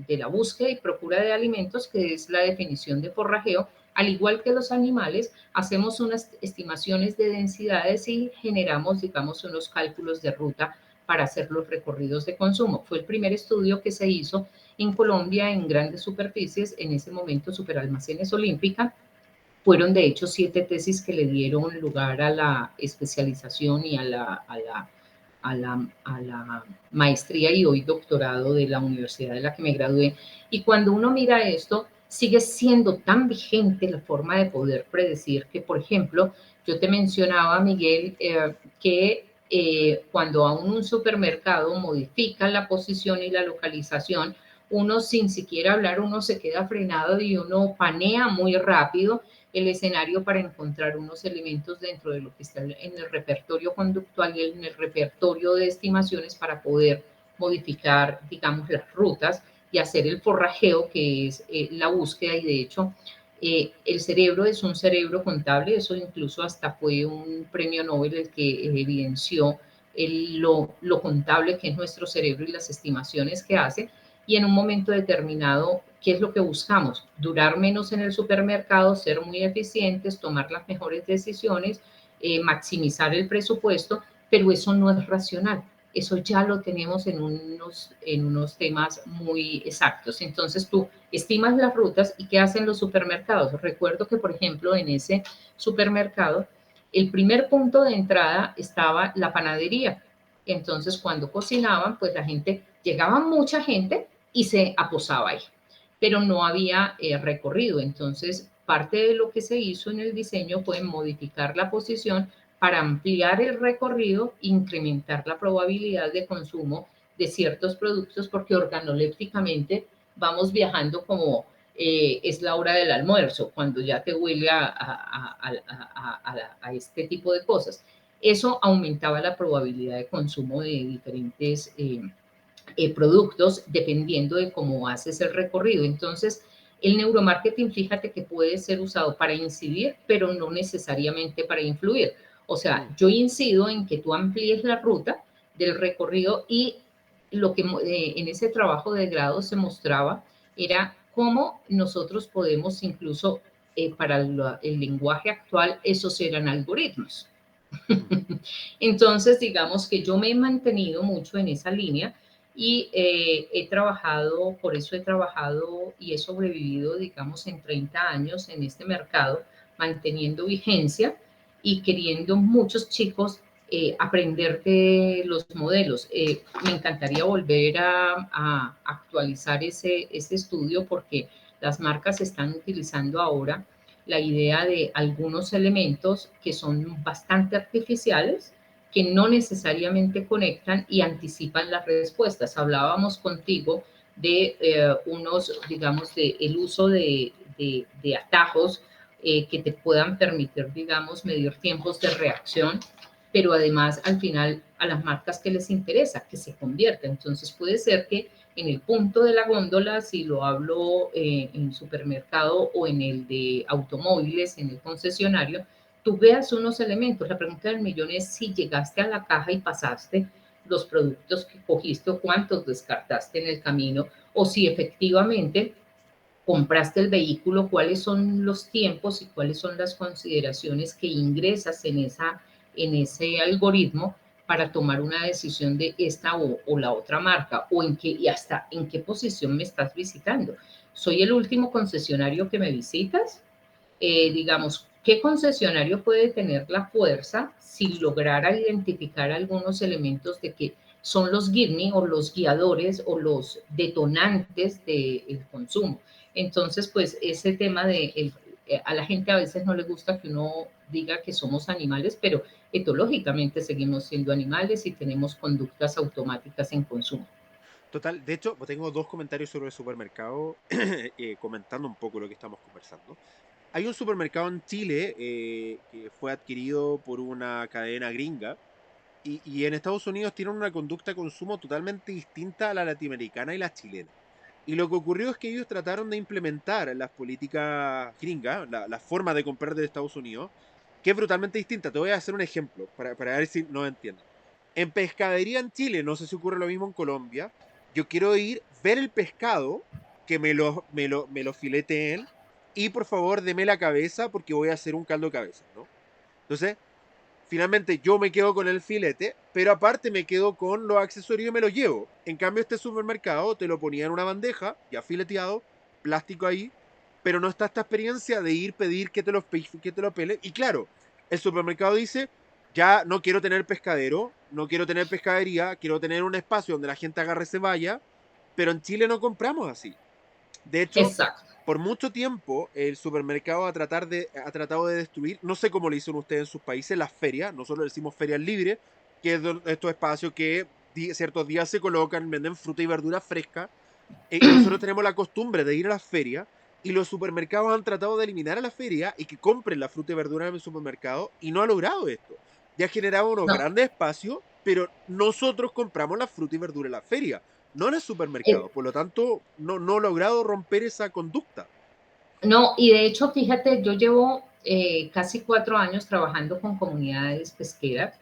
la búsqueda y procura de alimentos, que es la definición de forrajeo, al igual que los animales, hacemos unas estimaciones de densidades y generamos, digamos, unos cálculos de ruta para hacer los recorridos de consumo. Fue el primer estudio que se hizo en Colombia en grandes superficies, en ese momento Superalmacenes Olímpica. Fueron de hecho 7 tesis que le dieron lugar a la especialización y a la maestría y hoy doctorado de la universidad de la que me gradué. Y cuando uno mira esto, sigue siendo tan vigente la forma de poder predecir que, por ejemplo, yo te mencionaba, Miguel, que cuando aún un supermercado modifica la posición y la localización, uno sin siquiera hablar, uno se queda frenado y uno panea muy rápido el escenario para encontrar unos elementos dentro de lo que está en el repertorio conductual y en el repertorio de estimaciones para poder modificar, digamos, las rutas y hacer el forrajeo, que es la búsqueda. Y de hecho, el cerebro es un cerebro contable, eso incluso hasta fue un premio Nobel el que evidenció lo contable que es nuestro cerebro y las estimaciones que hace. Y en un momento determinado, ¿qué es lo que buscamos? Durar menos en el supermercado, ser muy eficientes, tomar las mejores decisiones, maximizar el presupuesto, pero eso no es racional. Eso ya lo tenemos en unos temas muy exactos. Entonces tú estimas las rutas y ¿qué hacen los supermercados? Recuerdo que, por ejemplo, en ese supermercado, el primer punto de entrada estaba la panadería. Entonces, cuando cocinaban, pues la gente, llegaba mucha gente y se aposaba ahí, pero no había recorrido. Entonces, parte de lo que se hizo en el diseño fue modificar la posición para ampliar el recorrido, incrementar la probabilidad de consumo de ciertos productos, porque organolépticamente vamos viajando como es la hora del almuerzo, cuando ya te huele a este tipo de cosas. Eso aumentaba la probabilidad de consumo de diferentes productos dependiendo de cómo haces el recorrido. Entonces, el neuromarketing, fíjate que puede ser usado para incidir, pero no necesariamente para influir. O sea,
Mm,
yo incido en que tú amplíes la ruta del recorrido y lo que en ese trabajo de grado se mostraba era cómo nosotros podemos incluso para el lenguaje actual, esos eran algoritmos.
mm,
Entonces, digamos que yo me he mantenido mucho en esa línea y he trabajado, por eso he trabajado y he sobrevivido, digamos, en 30 años en este mercado, manteniendo vigencia y queriendo muchos chicos aprender de los modelos. Me encantaría volver a actualizar ese estudio porque las marcas están utilizando ahora la idea de algunos elementos que son bastante artificiales, que no necesariamente conectan y anticipan las respuestas. Hablábamos contigo de unos, digamos, de el uso de atajos que te puedan permitir, digamos, medir tiempos de reacción, pero además al final a las marcas que les interesa que se convierta. Entonces puede ser que en el punto de la góndola, si lo hablo en supermercado o en el de automóviles, en el concesionario, tú veas unos elementos. La pregunta del millón es si llegaste a la caja y pasaste los productos que cogiste o cuántos descartaste en el camino, o si efectivamente compraste el vehículo, cuáles son los tiempos y cuáles son las consideraciones que ingresas en ese algoritmo para tomar una decisión de esta o la otra marca, o en qué, y hasta en qué posición me estás visitando. ¿Soy el último concesionario que me visitas? Digamos, ¿qué concesionario puede tener la fuerza si lograra identificar algunos elementos de que son los GIRNI o los guiadores o los detonantes del consumo? Entonces, pues ese tema a la gente a veces no le gusta que uno diga que somos animales, pero etológicamente seguimos siendo animales y tenemos conductas automáticas en consumo.
Total, de hecho, tengo dos comentarios sobre el supermercado comentando un poco lo que estamos conversando. Hay un supermercado en Chile que fue adquirido por una cadena gringa y en Estados Unidos tienen una conducta de consumo totalmente distinta a la latinoamericana y la chilena. Y lo que ocurrió es que ellos trataron de implementar las políticas gringas, la forma de comprar de Estados Unidos, que es brutalmente distinta. Te voy a hacer un ejemplo para ver si no entienden. En pescadería en Chile, no sé si ocurre lo mismo en Colombia, yo quiero ir, ver el pescado, que me lo fileteen, y por favor deme la cabeza porque voy a hacer un caldo de cabeza, ¿no? Entonces, finalmente yo me quedo con el filete, pero aparte me quedo con los accesorios y me los llevo. En cambio, este supermercado te lo ponía en una bandeja, ya fileteado, plástico ahí, pero no está esta experiencia de ir, pedir que te lo pelen. Y claro, el supermercado dice, ya no quiero tener pescadero, no quiero tener pescadería, quiero tener un espacio donde la gente agarre y se vaya, pero en Chile no compramos así. De hecho,
Exacto.
por mucho tiempo el supermercado ha tratado de destruir, no sé cómo lo hicieron ustedes en sus países, las ferias, nosotros le decimos ferias libres, que es estos espacios que ciertos días se colocan, venden fruta y verdura fresca, y nosotros tenemos la costumbre de ir a las ferias, y los supermercados han tratado de eliminar a la feria y que compren la fruta y verdura en el supermercado, y no ha logrado esto. Ya ha generado unos
No,
grandes espacios, pero nosotros compramos la fruta y verdura en la feria, no en el
eh,
supermercado. Por lo tanto, no ha logrado romper esa conducta.
no, y de hecho, fíjate, yo llevo casi 4 años trabajando con comunidades pesqueras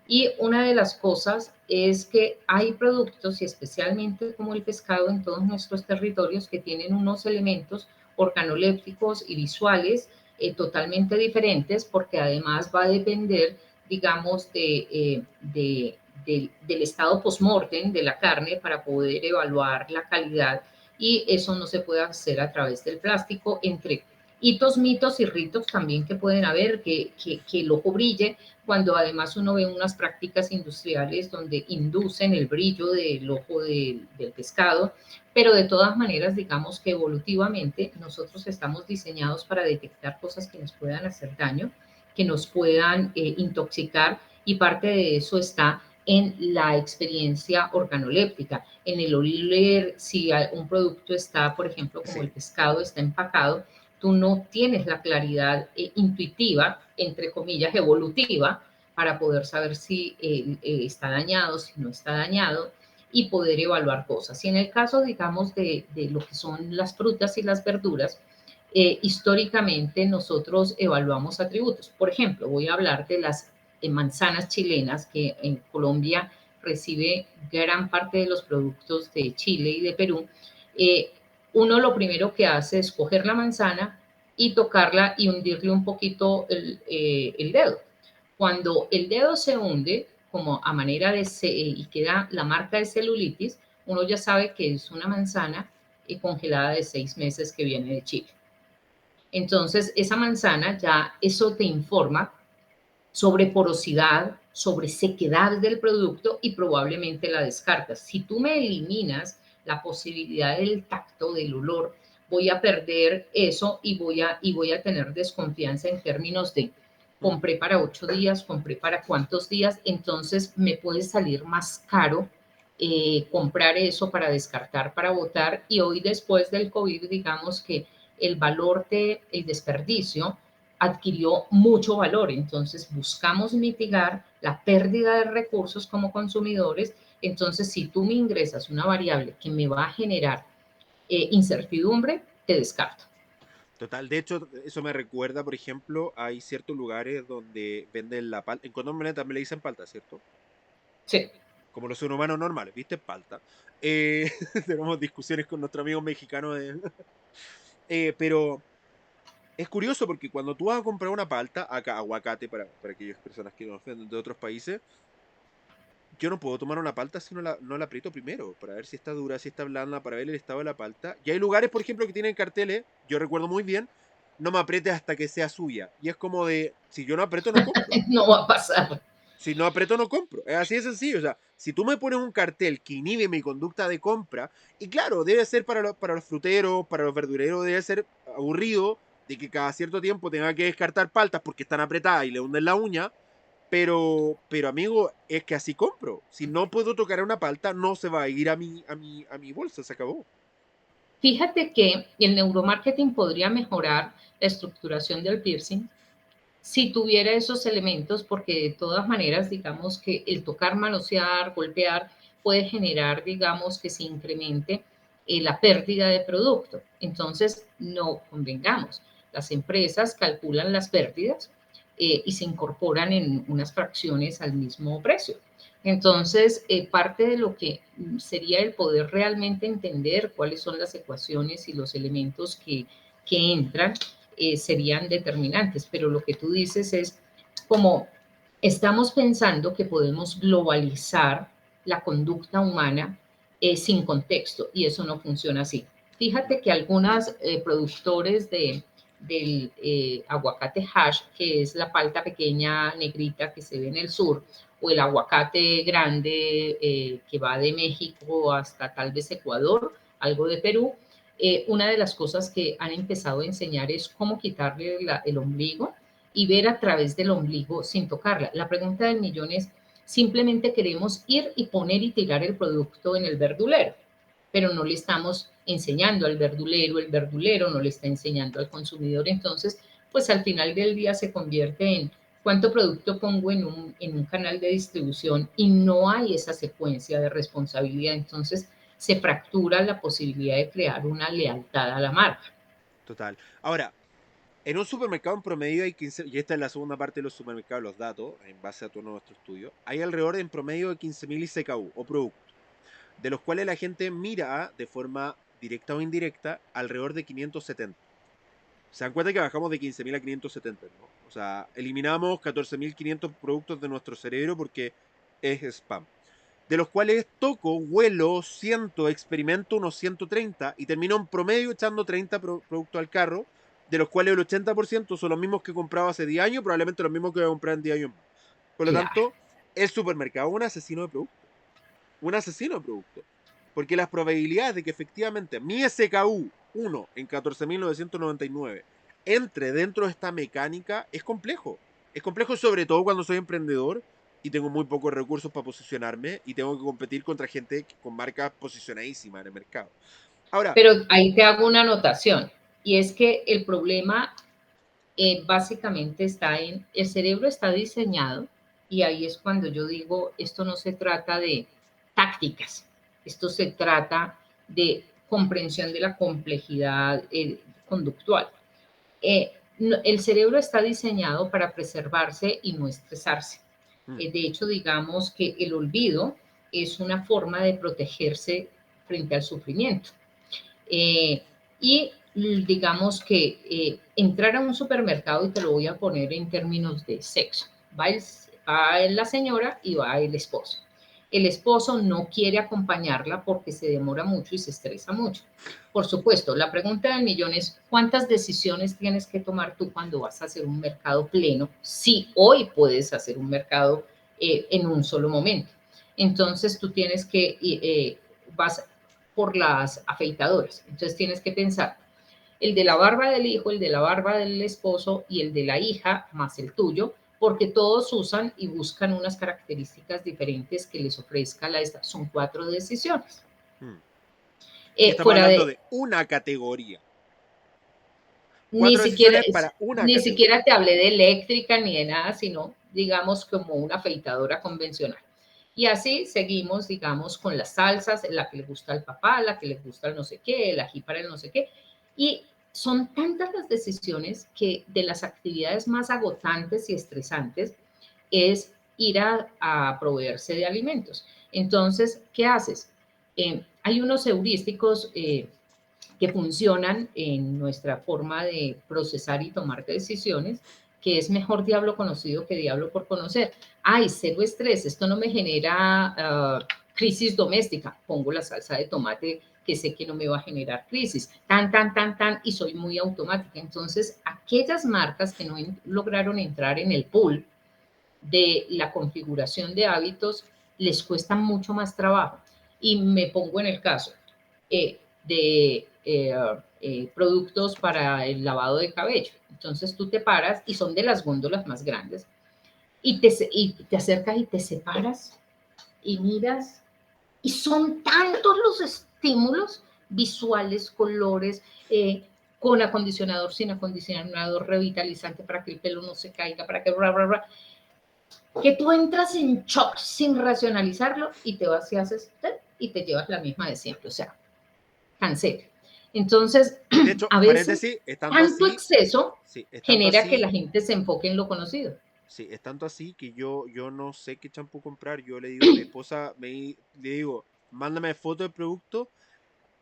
y una de las cosas es que hay productos, y especialmente como el pescado en todos nuestros territorios, que tienen unos elementos organolépticos y visuales totalmente diferentes, porque además va a depender, digamos, del estado post-mortem de la carne para poder evaluar la calidad, y eso no se puede hacer a través del plástico, entre hitos, mitos y ritos también que pueden haber, que el ojo brille, cuando además uno ve unas prácticas industriales donde inducen el brillo del ojo del pescado, pero de todas maneras, digamos que evolutivamente nosotros estamos diseñados para detectar cosas que nos puedan hacer daño, que nos puedan intoxicar, y parte de eso está en la experiencia organoléptica, en el oler si un producto está, por ejemplo, como el
Sí.
pescado está empacado, tú no tienes la claridad intuitiva, entre comillas, evolutiva, para poder saber si está dañado, si no está dañado, y poder evaluar cosas. Y en el caso, digamos, de lo que son las frutas y las verduras, históricamente nosotros evaluamos atributos. Por ejemplo, voy a hablar de las manzanas chilenas, que en Colombia recibe gran parte de los productos de Chile y de Perú. Eh, Uno lo primero que hace es coger la manzana y tocarla y hundirle un poquito el dedo. Cuando el dedo se hunde, como a manera de y queda la marca de celulitis, uno ya sabe que es una manzana congelada de 6 meses que viene de Chile. Entonces, esa manzana ya, eso te informa sobre porosidad, sobre sequedad del producto y probablemente la descartas. Si tú me eliminas la posibilidad del tacto, del olor, voy a perder eso y voy a tener desconfianza en términos de compré para 8 días, compré para cuántos días, entonces me puede salir más caro comprar eso para descartar, para botar. Y hoy después del COVID, digamos que el valor del desperdicio adquirió mucho valor. Entonces buscamos mitigar la pérdida de recursos como consumidores. Entonces, si tú me ingresas una variable que me va a generar incertidumbre, te descarto.
Total, de hecho, eso me recuerda, por ejemplo, hay ciertos lugares donde venden la palta. En Colombia también le dicen palta, ¿cierto?
Sí.
Como los humanos normales, ¿viste? Palta. Eh, tenemos discusiones con nuestros amigos mexicanos. Pero es curioso porque cuando tú vas a comprar una palta, acá aguacate para aquellas personas que nos ven de otros países, yo no puedo tomar una palta si no la aprieto primero, para ver si está dura, si está blanda, para ver el estado de la palta. Y hay lugares, por ejemplo, que tienen carteles, yo recuerdo muy bien, no me aprietes hasta que sea suya. Y es como de, si yo no aprieto, no compro.
No va a pasar.
Si no aprieto, no compro. Es así de sencillo. O sea, si tú me pones un cartel que inhibe mi conducta de compra, y claro, debe ser para los fruteros, para los verdureros, debe ser aburrido de que cada cierto tiempo tenga que descartar paltas porque están apretadas y le hunden la uña. Pero amigo, es que así compro. Si no puedo tocar una palta, no se va a ir a mi bolsa, se acabó.
Fíjate que el neuromarketing podría mejorar la estructuración del piercing si tuviera esos elementos, porque de todas maneras, digamos que el tocar, manosear, golpear, puede generar, digamos, que se incremente la pérdida de producto. Entonces, no convengamos. Las empresas calculan las pérdidas y se incorporan en unas fracciones al mismo precio. Entonces, parte de lo que sería el poder realmente entender cuáles son las ecuaciones y los elementos que entran serían determinantes, pero lo que tú dices es como estamos pensando que podemos globalizar la conducta humana sin contexto y eso no funciona así. Fíjate que algunos productores del aguacate hash, que es la palta pequeña negrita que se ve en el sur, o el aguacate grande que va de México hasta tal vez Ecuador, algo de Perú, una de las cosas que han empezado a enseñar es cómo quitarle el ombligo y ver a través del ombligo sin tocarla. La pregunta del millón es, simplemente queremos ir y poner y tirar el producto en el verdulero, pero no le estamos enseñando al verdulero, el verdulero no le está enseñando al consumidor. Entonces, pues al final del día se convierte en cuánto producto pongo en un canal de distribución y no hay esa secuencia de responsabilidad. Entonces, se fractura la posibilidad de crear una lealtad a la marca.
Total. Ahora, en un supermercado en promedio hay 15, y esta es la segunda parte de los supermercados, los datos, en base a todo nuestro estudio, hay alrededor en promedio de 15.000 ICKU o productos, de los cuales la gente mira de forma directa o indirecta alrededor de 570. Se dan cuenta que bajamos de 15.000 a 570, ¿no? O sea, eliminamos 14.500 productos de nuestro cerebro porque es spam. De los cuales toco, huelo, siento, experimento unos 130 y termino en promedio echando 30 productos al carro, de los cuales el 80% son los mismos que compraba hace 10 años, probablemente los mismos que voy a comprar en 10 años más. Por lo
Claro.
tanto, el supermercado es un asesino de productos. Un asesino de productos. Porque las probabilidades de que efectivamente mi SKU 1 en 14.999 entre dentro de esta mecánica es complejo. Es complejo sobre todo cuando soy emprendedor y tengo muy pocos recursos para posicionarme y tengo que competir contra gente con marcas posicionadísimas en el mercado. Ahora,
Pero ahí te hago una anotación, y es que el problema básicamente está en, el cerebro está diseñado, y ahí es cuando yo digo, esto no se trata de tácticas, esto se trata de comprensión de la complejidad conductual. El cerebro está diseñado para preservarse y no estresarse. De hecho, digamos que el olvido es una forma de protegerse frente al sufrimiento. Y digamos que entrar a un supermercado, y te lo voy a poner en términos de sexo, va la señora y va el esposo. El esposo no quiere acompañarla porque se demora mucho y se estresa mucho. Por supuesto, la pregunta del millón es, ¿cuántas decisiones tienes que tomar tú cuando vas a hacer un mercado pleno? Si hoy puedes hacer un mercado en un solo momento. Entonces tú tienes que, vas por las afeitadoras, entonces tienes que pensar el de la barba del hijo, el de la barba del esposo y el de la hija, más el tuyo, porque todos usan y buscan unas características diferentes que les ofrezca la esta. Son 4 decisiones.
Y estamos
Fuera
hablando
de
de una categoría.
ni
4
siquiera,
decisiones para una
ni
categoría.
siquiera te hablé de eléctrica ni de nada, sino, digamos, como una afeitadora convencional. Y así seguimos, digamos, con las salsas, la que le gusta al papá, la que le gusta el no sé qué, el ají para el no sé qué. Y son tantas las decisiones que de las actividades más agotantes y estresantes es ir a proveerse de alimentos. Entonces, ¿qué haces? Hay unos heurísticos que funcionan en nuestra forma de procesar y tomar decisiones, que es mejor diablo conocido que diablo por conocer. Ay, cero estrés, esto no me genera crisis doméstica. Pongo la salsa de tomate que sé que no me va a generar crisis. Tan, y soy muy automática. Entonces, aquellas marcas que no lograron entrar en el pool de la configuración de hábitos les cuesta mucho más trabajo. Y me pongo en el caso de productos para el lavado de cabello. Entonces tú te paras y son de las góndolas más grandes y te acercas y te separas y miras y son tantos los estímulos visuales, colores, con acondicionador, sin acondicionador, revitalizante para que el pelo no se caiga, para que que tú entras en shock sin racionalizarlo y te vas y haces y te llevas la misma de siempre, o sea, cancela. Entonces,
De hecho,
a veces,
paréntesis, estando
tanto
así,
exceso
sí, estando
genera que
así,
la gente se enfoque en lo conocido.
sí, es tanto así que yo no sé qué champú comprar. Yo le digo a mi esposa, le digo, mándame foto del producto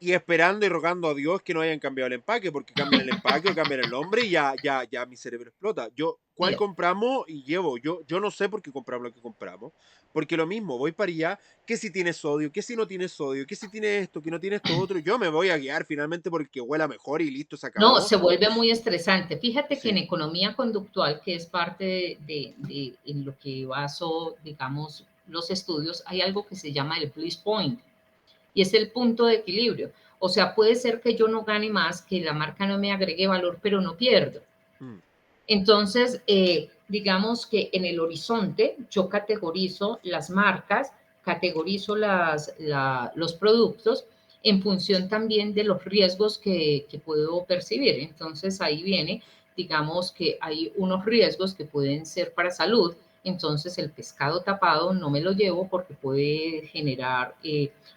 y esperando y rogando a Dios que no hayan cambiado el empaque, porque cambian el empaque o cambian el nombre y ya mi cerebro explota. Yo, ¿cuál
Mira,
compramos? Y llevo, yo no sé por qué compramos lo que compramos, porque lo mismo, voy para allá, que si tiene sodio, que si no tiene sodio, que si tiene esto, que no tiene esto otro, yo me voy a guiar finalmente por el que huela mejor y listo, se
no,
acabó.
se vuelve muy estresante. Fíjate que en
Sí.
economía conductual, que es parte de en lo que baso, digamos, los estudios, hay algo que se llama el bliss point y es el punto de equilibrio. O sea, puede ser que yo no gane más, que la marca no me agregue valor, pero no pierdo.
Mm.
Entonces, digamos que en el horizonte yo categorizo las marcas, categorizo los productos en función también de los riesgos que puedo percibir. Entonces, ahí viene, digamos que hay unos riesgos que pueden ser para salud. Entonces, el pescado tapado no me lo llevo porque puede generar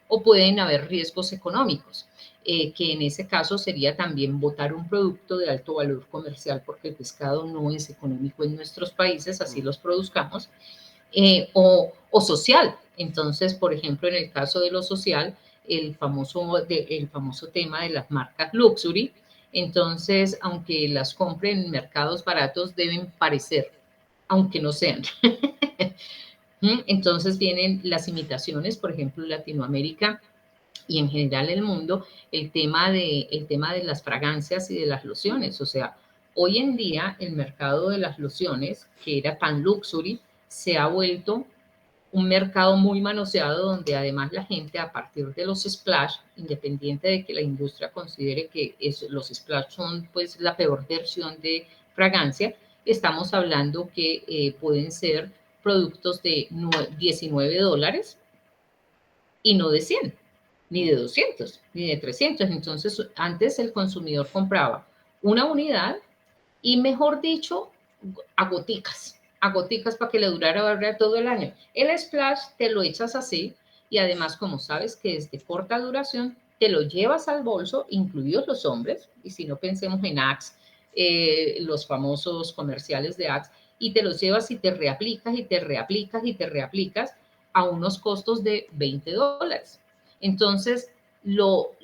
o pueden haber riesgos económicos que en ese caso sería también botar un producto de alto valor comercial porque el pescado no es económico en nuestros países, así los produzcamos, o social. Entonces, por ejemplo, en el caso de lo social, el famoso tema de las marcas luxury, entonces, aunque las compren en mercados baratos, deben parecer, aunque no sean. Entonces vienen las imitaciones, por ejemplo, en Latinoamérica y en general el mundo, el tema de las fragancias y de las lociones. O sea, hoy en día el mercado de las lociones, que era tan luxury, se ha vuelto un mercado muy manoseado donde además la gente a partir de los splash, independiente de que la industria considere que los splash son pues la peor versión de fragancia, estamos hablando que pueden ser productos de $19 y no de 100 ni de 200, ni de 300. Entonces, antes el consumidor compraba una unidad y, mejor dicho, a goticas para que le durara todo el año. El splash te lo echas así y además, como sabes que es de corta duración, te lo llevas al bolso, incluidos los hombres, y si no pensemos en Axe, los famosos comerciales de Axe, y te los llevas y te reaplicas y te reaplicas y te reaplicas a unos costos de $20. Entonces, lo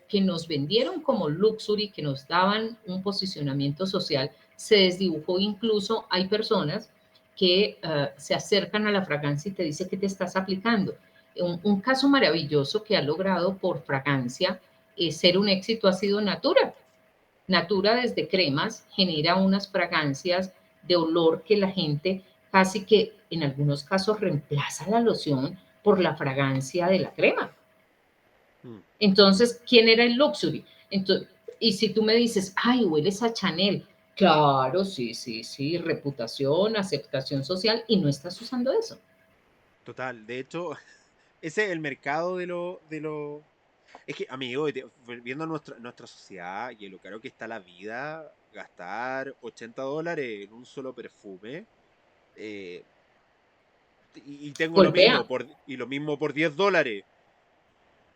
que nos vendieron como luxury, que nos daban un posicionamiento social, se desdibujó. Incluso hay personas que se acercan a la fragancia y te dicen que te estás aplicando. Un caso maravilloso que ha logrado por fragancia ser un éxito ha sido Natura. Natura desde cremas genera unas fragancias de olor que la gente casi que en algunos casos reemplaza la loción por la fragancia de la crema.
Mm.
Entonces, ¿quién era el luxury? Entonces, y si tú me dices, ay, hueles a Chanel, claro, sí, sí, sí, reputación, aceptación social, y no estás usando eso.
Total, de hecho, ese es el mercado de lo. Es que, amigo, viendo nuestra sociedad y en lo caro que está la vida, gastar $80 en un solo perfume, eh, y tengo lo
Golpea,
mismo, y lo mismo por $10,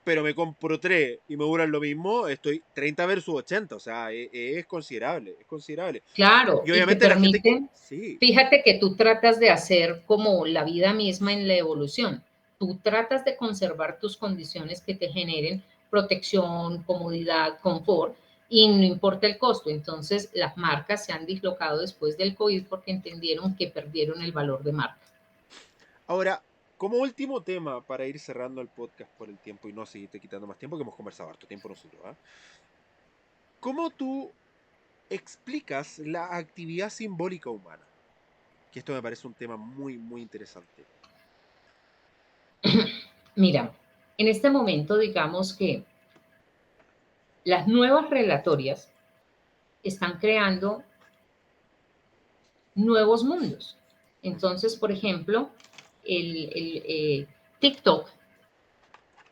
pero me compro tres y me duran lo mismo, estoy 30 versus 80, o sea, es considerable, es considerable.
claro,
Y
y te
obviamente la gente que,
permite,
sí,
fíjate que tú tratas de hacer como la vida misma en la evolución. Tú tratas de conservar tus condiciones que te generen protección, comodidad, confort, y no importa el costo. Entonces, las marcas se han dislocado después del COVID porque entendieron que perdieron el valor de marca.
ahora, como último tema, para ir cerrando el podcast por el tiempo y no seguirte quitando más tiempo, que hemos conversado harto tiempo nosotros, ¿ah? ¿Cómo tú explicas la actividad simbólica humana? Que esto me parece un tema muy, muy interesante.
Mira, en este momento digamos que las nuevas relatorias están creando nuevos mundos.
Ujú.
Entonces, por ejemplo, TikTok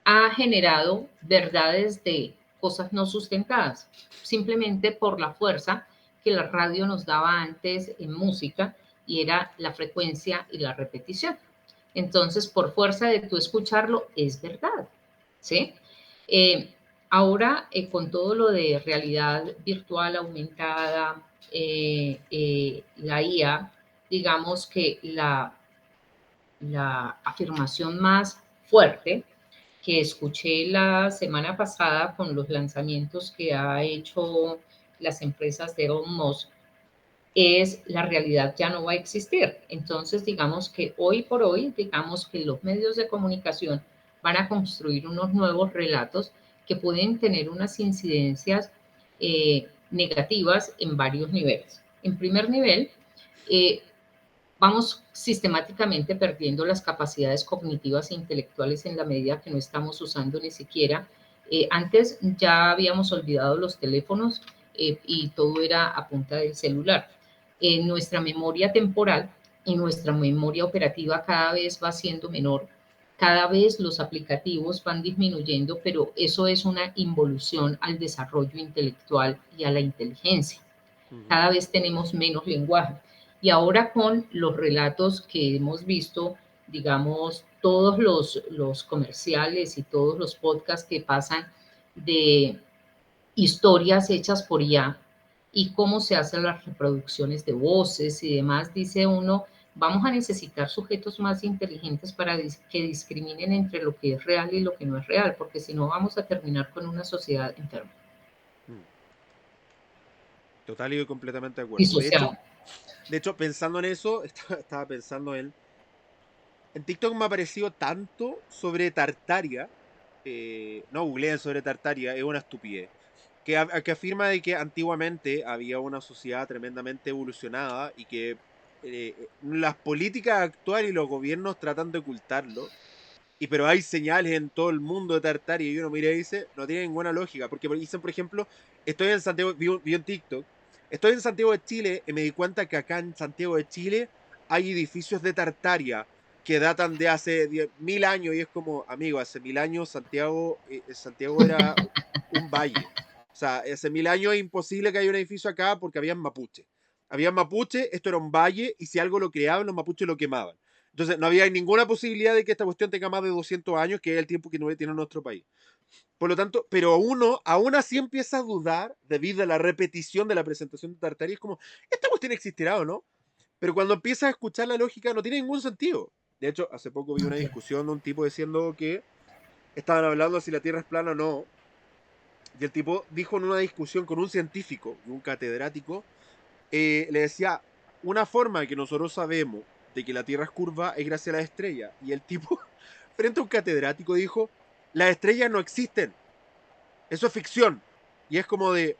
ha generado verdades de cosas no sustentadas, simplemente por la fuerza que la radio nos daba antes en música y era la frecuencia y la repetición. Entonces, por fuerza de tú escucharlo, es verdad, ¿sí? Eh, Ahora, con todo lo de realidad virtual aumentada, la IA, digamos que la afirmación más fuerte que escuché la semana pasada con los lanzamientos que ha hecho las empresas de Elon Musk es la realidad ya no va a existir. Entonces, digamos que hoy por hoy, digamos que los medios de comunicación van a construir unos nuevos relatos que pueden tener unas incidencias negativas en varios niveles. En primer nivel, eh, vamos sistemáticamente perdiendo las capacidades cognitivas e intelectuales en la medida que no estamos usando ni siquiera. Antes ya habíamos olvidado los teléfonos y todo era a punta del celular. Nuestra memoria temporal y nuestra memoria operativa cada vez va siendo menor, cada vez los aplicativos van disminuyendo, pero eso es una involución al desarrollo intelectual y a la inteligencia.
Ujú.
Cada vez tenemos menos lenguaje. Y ahora con los relatos que hemos visto, digamos, todos los comerciales y todos los podcasts que pasan de historias hechas por IA y cómo se hacen las reproducciones de voces y demás, dice uno, vamos a necesitar sujetos más inteligentes para que discriminen entre lo que es real y lo que no es real, porque si no vamos a terminar con una sociedad enferma,
Mm. Total y completamente de acuerdo. De hecho,
disociada.
pensando en eso, estaba pensando en TikTok me ha aparecido tanto sobre Tartaria, no googleen sobre Tartaria, es una estupidez, que afirma de que antiguamente había una sociedad tremendamente evolucionada y que las políticas actuales y los gobiernos tratan de ocultarlo. Pero hay señales en todo el mundo de Tartaria y uno mira y dice, no tiene ninguna lógica. Porque dicen, por ejemplo, estoy en Santiago, vi en TikTok, estoy en Santiago de Chile y me di cuenta que acá en Santiago de Chile hay edificios de Tartaria que datan de hace 10.000 años y es como, amigo, hace 1000 años Santiago era un valle. O sea, hace 1000 años es imposible que haya un edificio acá porque había mapuche. Había mapuche, esto era un valle y si algo lo creaban, los mapuches lo quemaban. Entonces, no había ninguna posibilidad de que esta cuestión tenga más de 200 años, que es el tiempo que tiene nuestro país. Por lo tanto, pero uno aún así empieza a dudar debido a la repetición de la presentación de Tartaria. Es como, ¿esta cuestión existirá o no? Pero cuando empiezas a escuchar la lógica, no tiene ningún sentido. De hecho, hace poco vi una discusión de un tipo diciendo que estaban hablando si la Tierra es plana o no. Y el tipo dijo en una discusión con un científico y un catedrático, le decía, una forma que nosotros sabemos de que la Tierra es curva es gracias a las estrellas. Y el tipo, frente a un catedrático, dijo, las estrellas no existen, eso es ficción. Y es como de,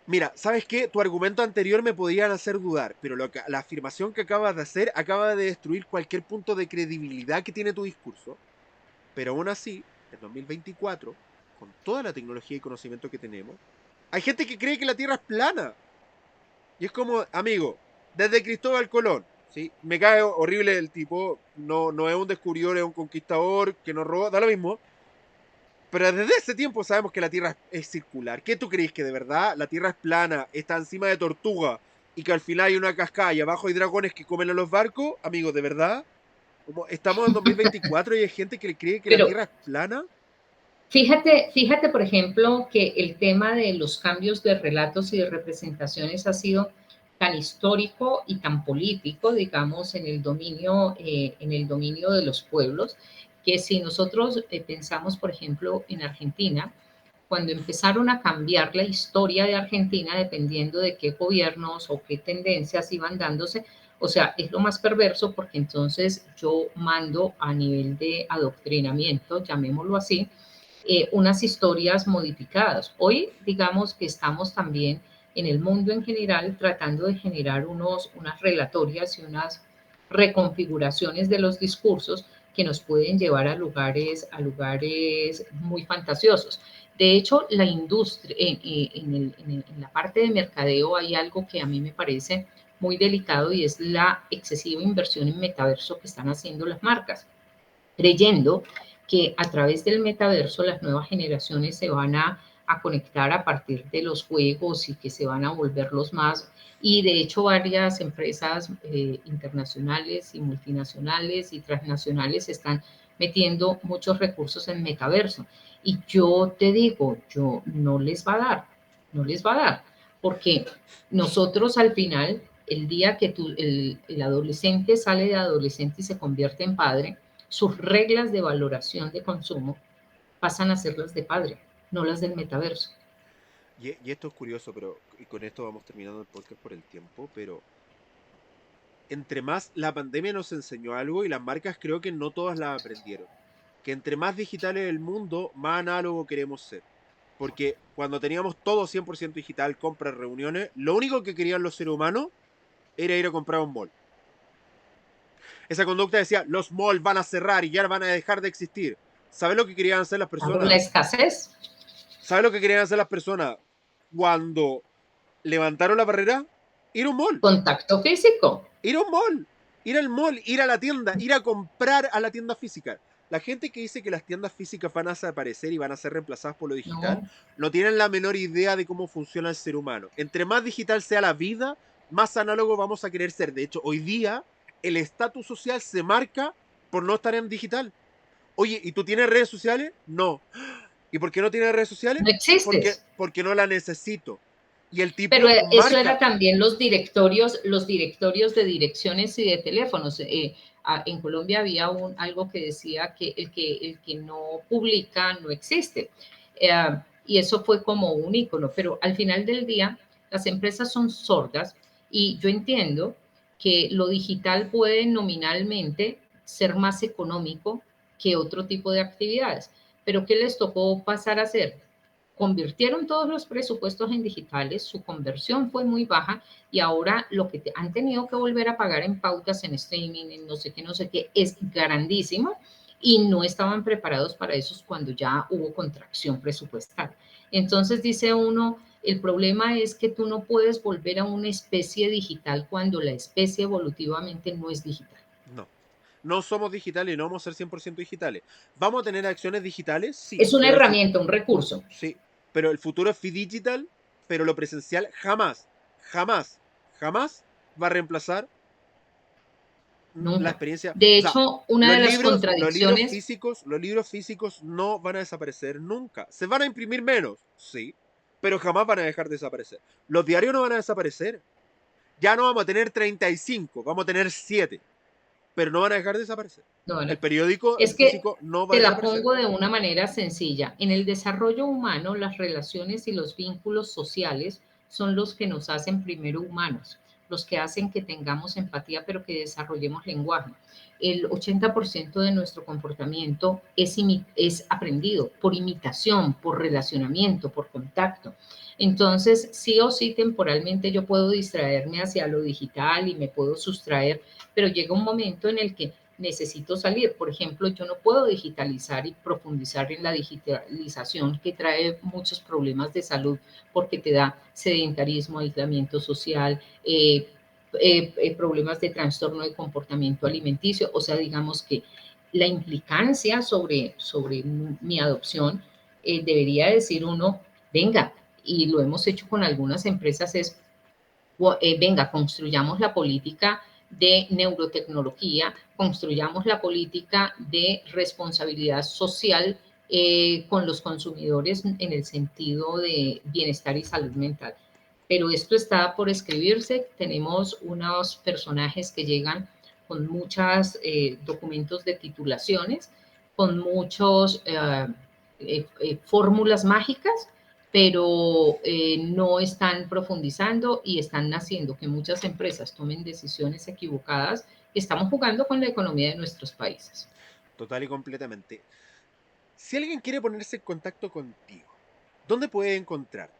Mira, ¿sabes qué? Tu argumento anterior me podían hacer dudar, pero la afirmación que acabas de hacer acaba de destruir cualquier punto de credibilidad que tiene tu discurso. Pero aún así, en 2024, con toda la tecnología y conocimiento que tenemos, hay gente que cree que la Tierra es plana. Y es como, amigo, desde Cristóbal Colón, ¿sí? Me cae horrible el tipo, no, no es un descubridor, es un conquistador que nos robó, da lo mismo. Pero desde ese tiempo sabemos que la Tierra es circular. ¿Qué tú crees? ¿Que de verdad la Tierra es plana, está encima de tortuga y que al final hay una cascada y abajo hay dragones que comen a los barcos? Amigos, ¿de verdad? Como estamos en 2024 y hay gente que cree que la
Pero
Tierra es plana.
fíjate, por ejemplo, que el tema de los cambios de relatos y de representaciones ha sido tan histórico y tan político, digamos, en el dominio de los pueblos, que si nosotros pensamos, por ejemplo, en Argentina, cuando empezaron a cambiar la historia de Argentina dependiendo de qué gobiernos o qué tendencias iban dándose, o sea, es lo más perverso porque entonces yo mando a nivel de adoctrinamiento, llamémoslo así, unas historias modificadas. Hoy, digamos que estamos también en el mundo en general tratando de generar unas relatorias y unas reconfiguraciones de los discursos que nos pueden llevar a lugares muy fantasiosos. De hecho, la industria, en la parte de mercadeo hay algo que a mí me parece muy delicado y es la excesiva inversión en metaverso que están haciendo las marcas, creyendo que a través del metaverso las nuevas generaciones se van a conectar a partir de los juegos y que se van a volver los más. Y de hecho varias empresas internacionales y multinacionales y transnacionales están metiendo muchos recursos en metaverso. Y yo te digo, yo no les va a dar, no les va a dar, porque nosotros al final, el día que el adolescente sale de adolescente y se convierte en padre, sus reglas de valoración de consumo pasan a ser las de padre, no las del metaverso.
Y esto es curioso, pero y con esto vamos terminando el podcast por el tiempo, pero entre más la pandemia nos enseñó algo y las marcas creo que no todas la aprendieron. Que entre más digital es el mundo, más análogo queremos ser. Porque cuando teníamos todo 100% digital, compras, reuniones, lo único que querían los seres humanos era ir a comprar a un mall. Esa conducta decía, los malls van a cerrar y ya van a dejar de existir. ¿Sabes lo que querían hacer las
Por la
personas?
escasez,
¿Sabes lo que querían hacer las personas cuando levantaron la barrera? Ir a un mall.
contacto físico.
Ir a un mall. Ir al mall, ir a la tienda, ir a comprar a la tienda física. La gente que dice que las tiendas físicas van a desaparecer y van a ser reemplazadas por lo digital,
No,
no tienen la menor idea de cómo funciona el ser humano. Entre más digital sea la vida, más análogo vamos a querer ser. De hecho, hoy día el estatus social se marca por no estar en digital. Oye, ¿y tú tienes redes sociales? No. ¿Y por qué no tienes redes sociales?
no existes.
Porque no la necesito. Y el
Pero
tipo
eso era
marca.
también los directorios de direcciones y de teléfonos. En Colombia había algo que decía que el que no publica no existe. Eh, y eso fue como un ícono, pero al final del día las empresas son sordas y yo entiendo que lo digital puede nominalmente ser más económico que otro tipo de actividades, pero ¿qué les tocó pasar a hacer? Convirtieron todos los presupuestos en digitales, su conversión fue muy baja y ahora lo que han tenido que volver a pagar en pautas, en streaming, en no sé qué, es grandísimo y no estaban preparados para eso cuando ya hubo contracción presupuestal. Entonces dice uno, el problema es que tú no puedes volver a una especie digital cuando la especie evolutivamente no es digital.
No. No somos digitales, no vamos a ser 100% digitales. ¿Vamos a tener acciones digitales? Sí,
Es una herramienta, un recurso.
sí, pero el futuro es digital, pero lo presencial jamás, jamás, jamás va a reemplazar la
Nunca.
experiencia.
De
O sea,
hecho, una de las contradicciones,
los libros físicos no van a desaparecer nunca. Se van a imprimir menos, sí, pero jamás van a dejar de desaparecer. Los diarios no van a desaparecer. Ya no vamos a tener 35, vamos a tener 7, pero no van a dejar de desaparecer.
no, no,
El periódico, el
es que
físico, no va a
te la
desaparecer.
pongo de una manera sencilla. En el desarrollo humano, las relaciones y los vínculos sociales son los que nos hacen primero humanos, los que hacen que tengamos empatía, pero que desarrollemos lenguaje. el 80% de nuestro comportamiento es aprendido por imitación, por relacionamiento, por contacto. Entonces, sí o sí, temporalmente yo puedo distraerme hacia lo digital y me puedo sustraer, pero llega un momento en el que necesito salir. Por ejemplo, yo no puedo digitalizar y profundizar en la digitalización que trae muchos problemas de salud porque te da sedentarismo, aislamiento social, problemas de trastorno de comportamiento alimenticio. O sea, digamos que la implicancia sobre mi adopción debería decir uno, venga, y lo hemos hecho con algunas empresas, es, venga, construyamos la política de neurotecnología, construyamos la política de responsabilidad social con los consumidores en el sentido de bienestar y salud mental. Pero esto está por escribirse, tenemos unos personajes que llegan con muchos documentos de titulaciones, con muchos fórmulas mágicas, pero no están profundizando y están haciendo que muchas empresas tomen decisiones equivocadas. Estamos jugando con la economía de nuestros países.
Total y completamente. Si alguien quiere ponerse en contacto contigo, ¿dónde puede encontrarte?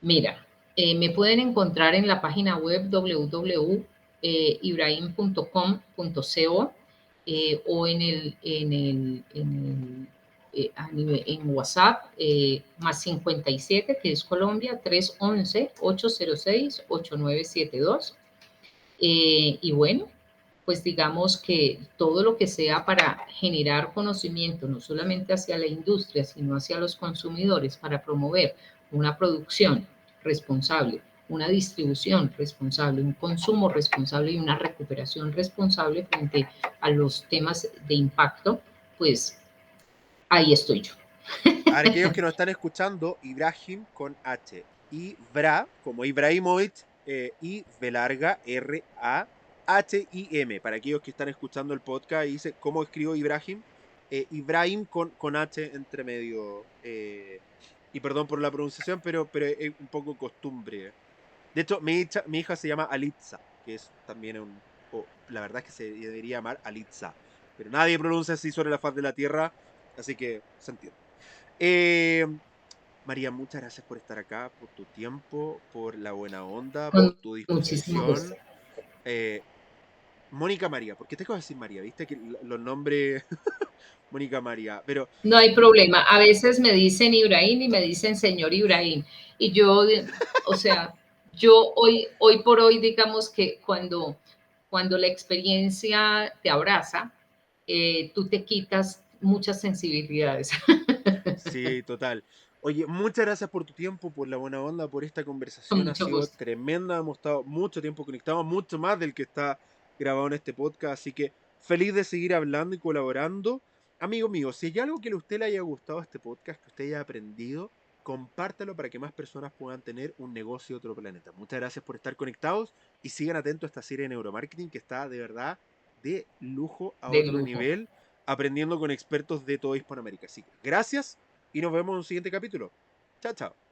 Mira, me pueden encontrar en la página web www.ibrahim.com.co o en WhatsApp más 57, que es Colombia, 311-806-8972. Y bueno, pues digamos que todo lo que sea para generar conocimiento, no solamente hacia la industria, sino hacia los consumidores, para promover una producción responsable, una distribución responsable, un consumo responsable y una recuperación responsable frente a los temas de impacto, pues ahí estoy yo.
Para aquellos que nos están escuchando, Ibrahim con H. Ibra, como Ibrahimovic, I, V larga, R, A, H, I, M. Para aquellos que están escuchando el podcast y dice, ¿cómo escribo Ibrahim? Ibrahim con H entre medio. Y perdón por la pronunciación, pero es un poco costumbre. De hecho, mi hija se llama Alitza, que es también la verdad es que se debería llamar Alitza. Pero nadie pronuncia así sobre la faz de la tierra, así que se entiende. Eh, María, muchas gracias por estar acá, por tu tiempo, por la buena onda, por
Con
tu
muchísimo gusto.
disposición. Eh, Mónica María, ¿por qué te acabo de decir María? ¿Viste que los nombres Mónica María? Pero
No hay problema. A veces me dicen Ibrahim y me dicen señor Ibrahim. Y yo, o sea, yo hoy por hoy, digamos que cuando la experiencia te abraza, tú te quitas muchas sensibilidades.
sí, total. Oye, muchas gracias por tu tiempo, por la buena onda, por esta
Con
conversación. Ha
mucho
sido
gusto.
tremenda. Hemos estado mucho tiempo conectados, mucho más del que está grabado en este podcast. Así que feliz de seguir hablando y colaborando. Amigo mío, si hay algo que a usted le haya gustado a este podcast, que usted haya aprendido, compártalo para que más personas puedan tener un negocio de otro planeta. Muchas gracias por estar conectados y sigan atentos a esta serie de neuromarketing que está de verdad de lujo a
De
otro
lujo.
nivel, aprendiendo con expertos de toda Hispanoamérica. Así que gracias y nos vemos en un siguiente capítulo. Chao, chao.